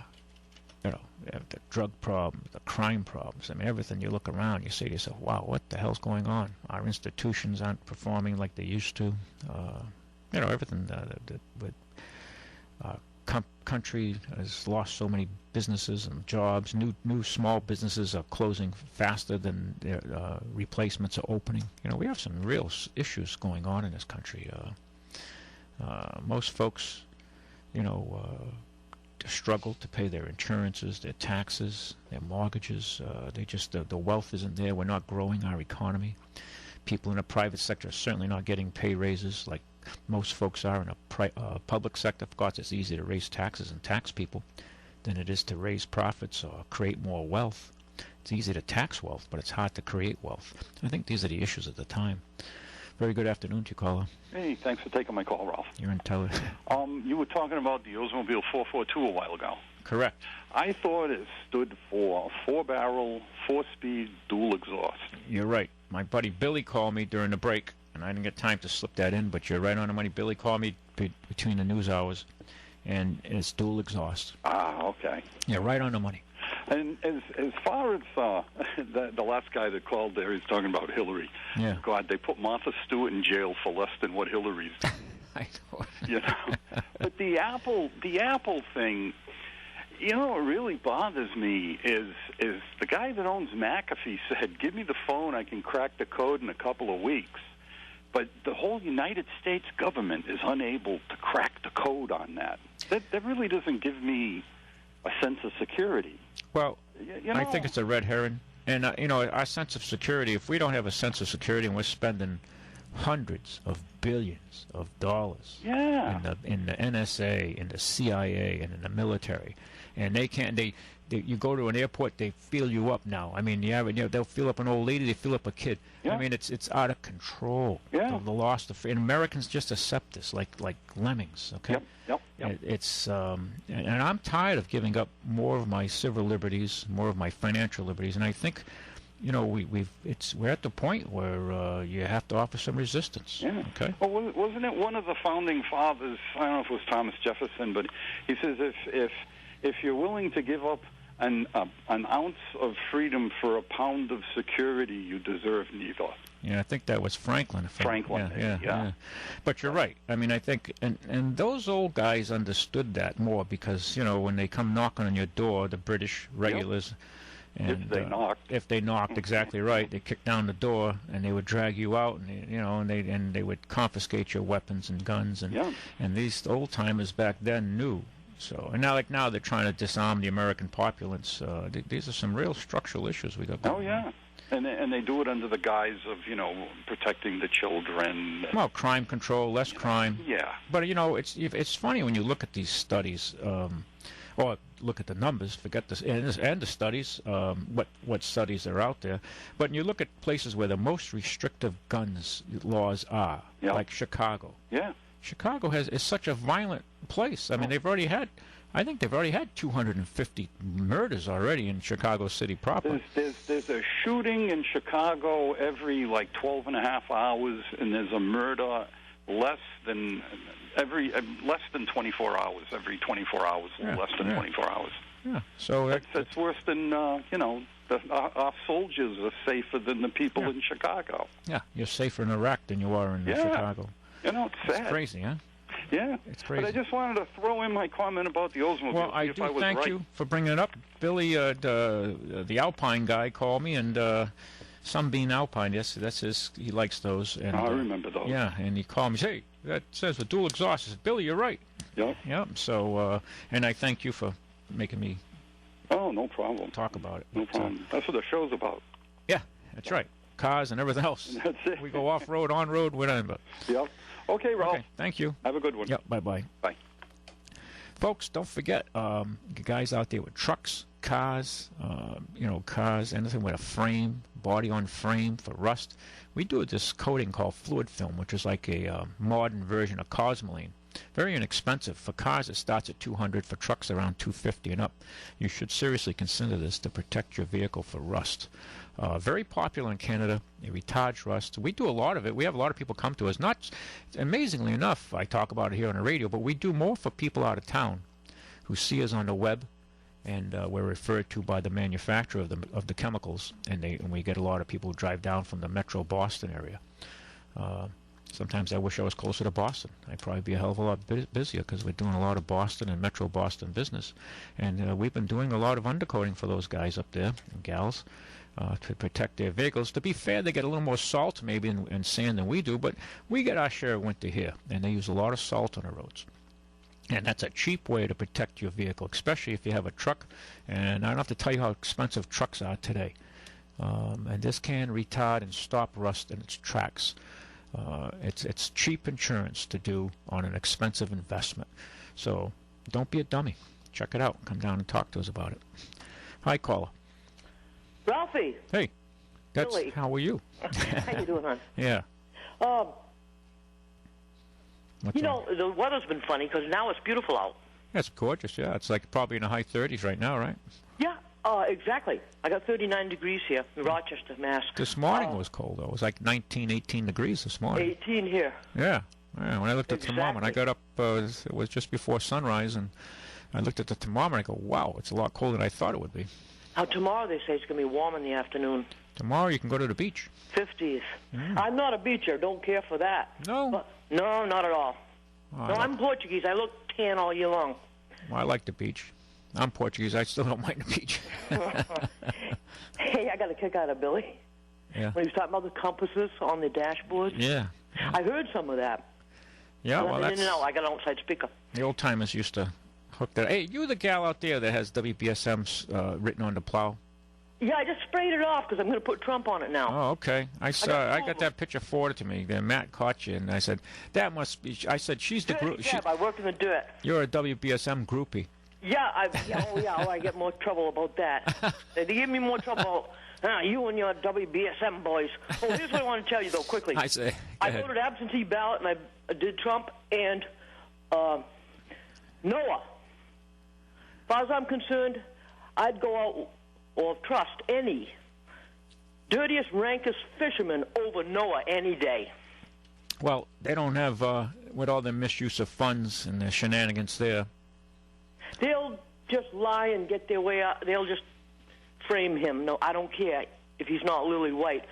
drug problem, the crime problems, everything, you look around, you say to yourself, wow, what the hell's going on? Our institutions aren't performing like they used to. Everything. The country has lost so many businesses and jobs. New small businesses are closing faster than their replacements are opening. We have some real issues going on in this country. Most folks, struggle to pay their insurances, their taxes, their mortgages. The wealth isn't there. We're not growing our economy. People in the private sector are certainly not getting pay raises like most folks are in a public sector. Of course, it's easier to raise taxes and tax people than it is to raise profits or create more wealth. It's easy to tax wealth, but it's hard to create wealth. I think these are the issues at the time. Very good afternoon to you, caller. Hey, thanks for taking my call, Ralph. You're in tele. You were talking about the Oldsmobile 442 a while ago. Correct. I thought it stood for 4-barrel, 4-speed, dual exhaust. You're right. My buddy Billy called me during the break, and I didn't get time to slip that in, but you're right on the money. Billy called me between the news hours, and it's dual exhaust. Ah, okay. Yeah, right on the money. And as far as the last guy that called there, he's talking about Hillary. Yeah. God, they put Martha Stewart in jail for less than what Hillary's. I know. But the Apple thing, what really bothers me is the guy that owns McAfee said, "Give me the phone, I can crack the code in a couple of weeks." But the whole United States government is unable to crack the code on that. That really doesn't give me a sense of security. Well, I think it's a red herring. And, our sense of security, if we don't have a sense of security and we're spending hundreds of billions of dollars in the NSA, in the CIA, and in the military, and you go to an airport, they fill you up now. I mean, they'll fill up an old lady, they fill up a kid. Yeah. I mean, it's out of control. Yeah. The loss of, and Americans just accept this like lemmings. Okay. Yep. It's and I'm tired of giving up more of my civil liberties, more of my financial liberties, and I think, we're at the point where you have to offer some resistance. Yeah. Okay. Well, wasn't it one of the founding fathers? I don't know if it was Thomas Jefferson, but he says if you're willing to give up an ounce of freedom for a pound of security, you deserve neither. Yeah, I think that was Franklin. Yeah. But you're right. I mean, I think, and those old guys understood that more because, when they come knocking on your door, the British regulars, And, if they knocked. If they knocked, exactly right. They kicked down the door, and they would drag you out, and they would confiscate your weapons and guns, and these old timers back then knew. So, and now they're trying to disarm the American populace. These are some real structural issues we got going. Oh yeah. And they do it under the guise of, protecting the children. Well, crime control, less crime. Yeah. But, it's funny when you look at these studies, or look at the numbers, forget this, and the studies, what studies are out there. But when you look at places where the most restrictive guns laws are, like Chicago. Yeah. Chicago is such a violent place. I mean, I think they've already had 250 murders already in Chicago City proper. There's a shooting in Chicago every 12 and a half hours, and there's a murder less than 24 hours. Every 24 hours, less than 24 hours. Yeah. So that's worse than our soldiers are safer than the people in Chicago. Yeah, you're safer in Iraq than you are in Chicago. It's sad. It's crazy, huh? Yeah, it's crazy. But I just wanted to throw in my comment about the Oldsmobile. Well, I do thank you for bringing it up. Billy, the Alpine guy, called me, and Sunbeam Alpine, yes, that's his. He likes those. And, I remember those. Yeah, and he called me, hey, that says with dual exhaust. I said, Billy, you're right. Yep. Yep. So, and I thank you for making me. Oh, no problem. Talk about it. No problem. That's what the show's about. Yeah, that's right. Cars and everything else. That's it. We go off road, on road, whatever. Yep. Okay, Ralph. Okay, thank you. Have a good one. Yep, bye-bye. Bye. Folks, don't forget, guys out there with trucks, cars, cars, anything with a frame, body on frame for rust. We do this coating called fluid film, which is like a modern version of Cosmoline. Very inexpensive. For cars, it starts at $200. For trucks, around $250 and up. You should seriously consider this to protect your vehicle for rust. Very popular in Canada. It retards rust. We do a lot of it. We have a lot of people come to us. Not amazingly enough, I talk about it here on the radio, but we do more for people out of town who see us on the web, and we're referred to by the manufacturer of the chemicals, and we get a lot of people who drive down from the Metro Boston area. Sometimes I wish I was closer to Boston. I'd probably be a hell of a lot busier because we're doing a lot of Boston and Metro Boston business. And we've been doing a lot of undercoating for those guys up there, and gals, to protect their vehicles. To be fair, they get a little more salt maybe and sand than we do, but we get our share of winter here, and they use a lot of salt on the roads. And that's a cheap way to protect your vehicle, especially if you have a truck. And I don't have to tell you how expensive trucks are today. And this can retard and stop rust in its tracks. It's cheap insurance to do on an expensive investment. So don't be a dummy. Check it out. Come down and talk to us about it. Hi, caller. Ralphie. Hey. Billy. How are you? How you doing, hon? Yeah. The weather's been funny because now it's beautiful out. It's gorgeous, yeah. It's like probably in the high 30s right now, right? Yeah, exactly. I got 39 degrees here in Rochester, Mass. This morning was cold, though. It was like 19, 18 degrees this morning. 18 here. Yeah. When I looked at the thermometer, I got up, it was just before sunrise, and I looked at the thermometer, and I go, wow, it's a lot colder than I thought it would be. Now, tomorrow they say it's going to be warm in the afternoon. Tomorrow you can go to the beach. 50s. I'm not a beacher. Don't care for that. No? No, not at all. I'm Portuguese. I look tan all year long. Well, I like the beach. I'm Portuguese. I still don't mind the beach. Hey, I got a kick out of Billy. Yeah. When he was talking about the compasses on the dashboard. Yeah. I heard some of that. Yeah, well, that's... No, I got an outside speaker. The old-timers used to hook that. Hey, you the gal out there that has WBSM written on the plow? Yeah, I just sprayed it off because I'm going to put Trump on it now. Oh, okay. I got that picture forwarded to me. Then Matt caught you, and I said, that must be... I said, she's the group... I work in the dirt. You're a WBSM groupie. Yeah, I get more trouble about that. They give me more trouble. You and your WBSM boys. Oh, here's what I want to tell you, though, quickly. I voted absentee ballot, and I did Trump and Noah. As far as I'm concerned, I'd go out or trust any dirtiest, rankest fisherman over Noah any day. Well, they don't have, with all the misuse of funds and the shenanigans there. They'll just lie and get their way out. They'll just frame him. No, I don't care if he's not Lily White.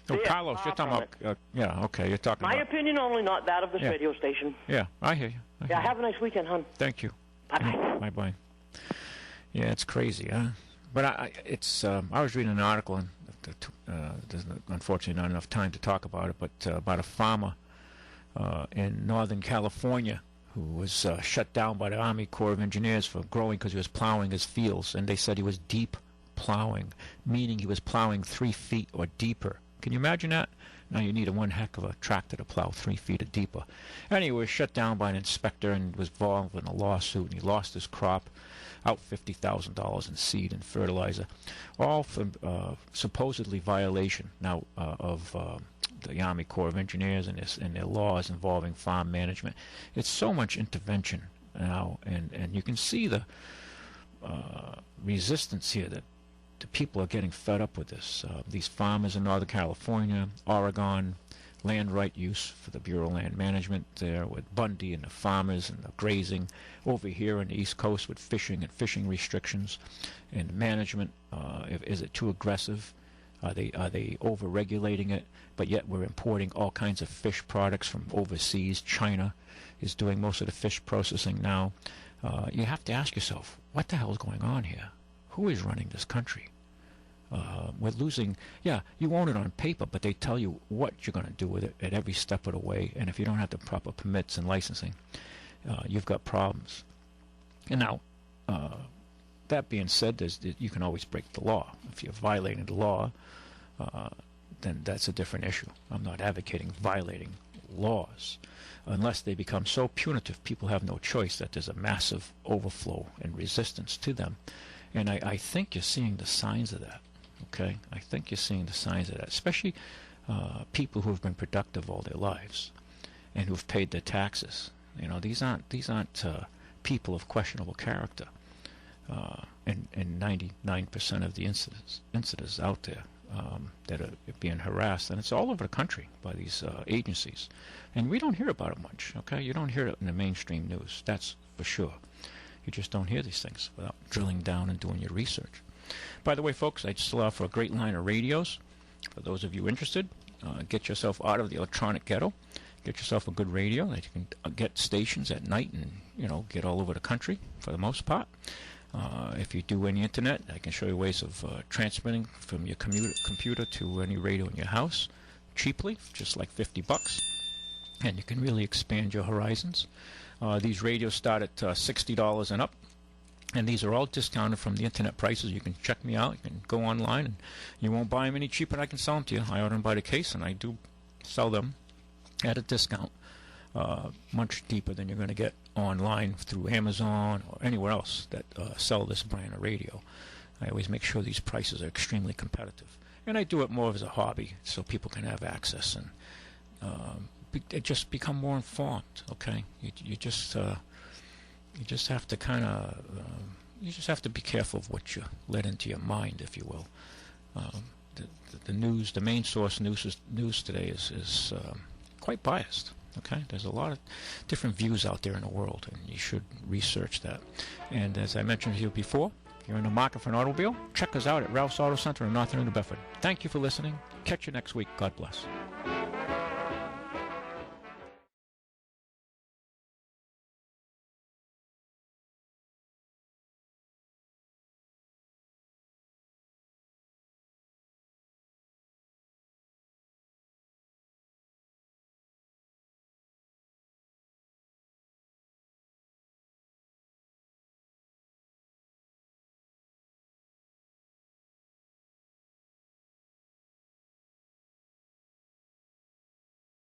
Oh, Carlos, you're talking about... yeah, okay, you're talking My about... opinion only, not that of this radio station. Yeah, I hear you. Have a nice weekend, hon. Thank you. Bye-bye. Bye-bye. Yeah, it's crazy, huh? But I was reading an article, and there's unfortunately not enough time to talk about it, but about a farmer in Northern California who was shut down by the Army Corps of Engineers for growing because he was plowing his fields, and they said he was deep plowing, meaning he was plowing 3 feet or deeper. Can you imagine that? Now you need one heck of a tractor to plow 3 feet or deeper. Anyway, he was shut down by an inspector and was involved in a lawsuit, and he lost his crop, out $50,000 in seed and fertilizer, all for supposedly violation now of the Army Corps of Engineers and their laws involving farm management. It's so much intervention now, and you can see the resistance here that the people are getting fed up with this. These farmers in Northern California, Oregon, land right use for the Bureau of Land Management there with Bundy and the farmers and the grazing. Over here on the East Coast with fishing and fishing restrictions and management. Is it too aggressive? Are they over-regulating it? But yet we're importing all kinds of fish products from overseas. China is doing most of the fish processing now. You have to ask yourself, what the hell is going on here? Who is running this country? We're losing, yeah, you own it on paper, but they tell you what you're going to do with it at every step of the way, and if you don't have the proper permits and licensing, you've got problems. And now, that being said, you can always break the law. If you're violating the law, then that's a different issue. I'm not advocating violating laws, unless they become so punitive people have no choice that there's a massive overflow and resistance to them. And I think you're seeing the signs of that. Okay, I think you're seeing the signs of that, especially people who have been productive all their lives and who've paid their taxes. You know, these aren't people of questionable character. And 99% of the incidents out there that are being harassed, and it's all over the country by these agencies, and we don't hear about it much. Okay, you don't hear it in the mainstream news. That's for sure. You just don't hear these things without drilling down and doing your research. By the way, folks, I still offer a great line of radios. For those of you interested, get yourself out of the electronic ghetto. Get yourself a good radio that you can get stations at night and, you know, get all over the country for the most part. If you do any internet, I can show you ways of transmitting from your computer to any radio in your house cheaply, just like $50. And you can really expand your horizons. These radios start at $60 and up. And these are all discounted from the internet prices. You can check me out. You can go online, and you won't buy them any cheaper than I can sell them to you. I order them by the case, and I do sell them at a discount, much deeper than you're going to get online through Amazon or anywhere else that sell this brand of radio. I always make sure these prices are extremely competitive. And I do it more as a hobby so people can have access and just become more informed, okay? You just have to kind of, you just have to be careful of what you let into your mind, if you will. The news, the main source news today is quite biased. Okay, there's a lot of different views out there in the world, and you should research that. And as I mentioned to you before, if you're in the market for an automobile, check us out at Ralph's Auto Center in North New Bedford. Thank you for listening. Catch you next week. God bless.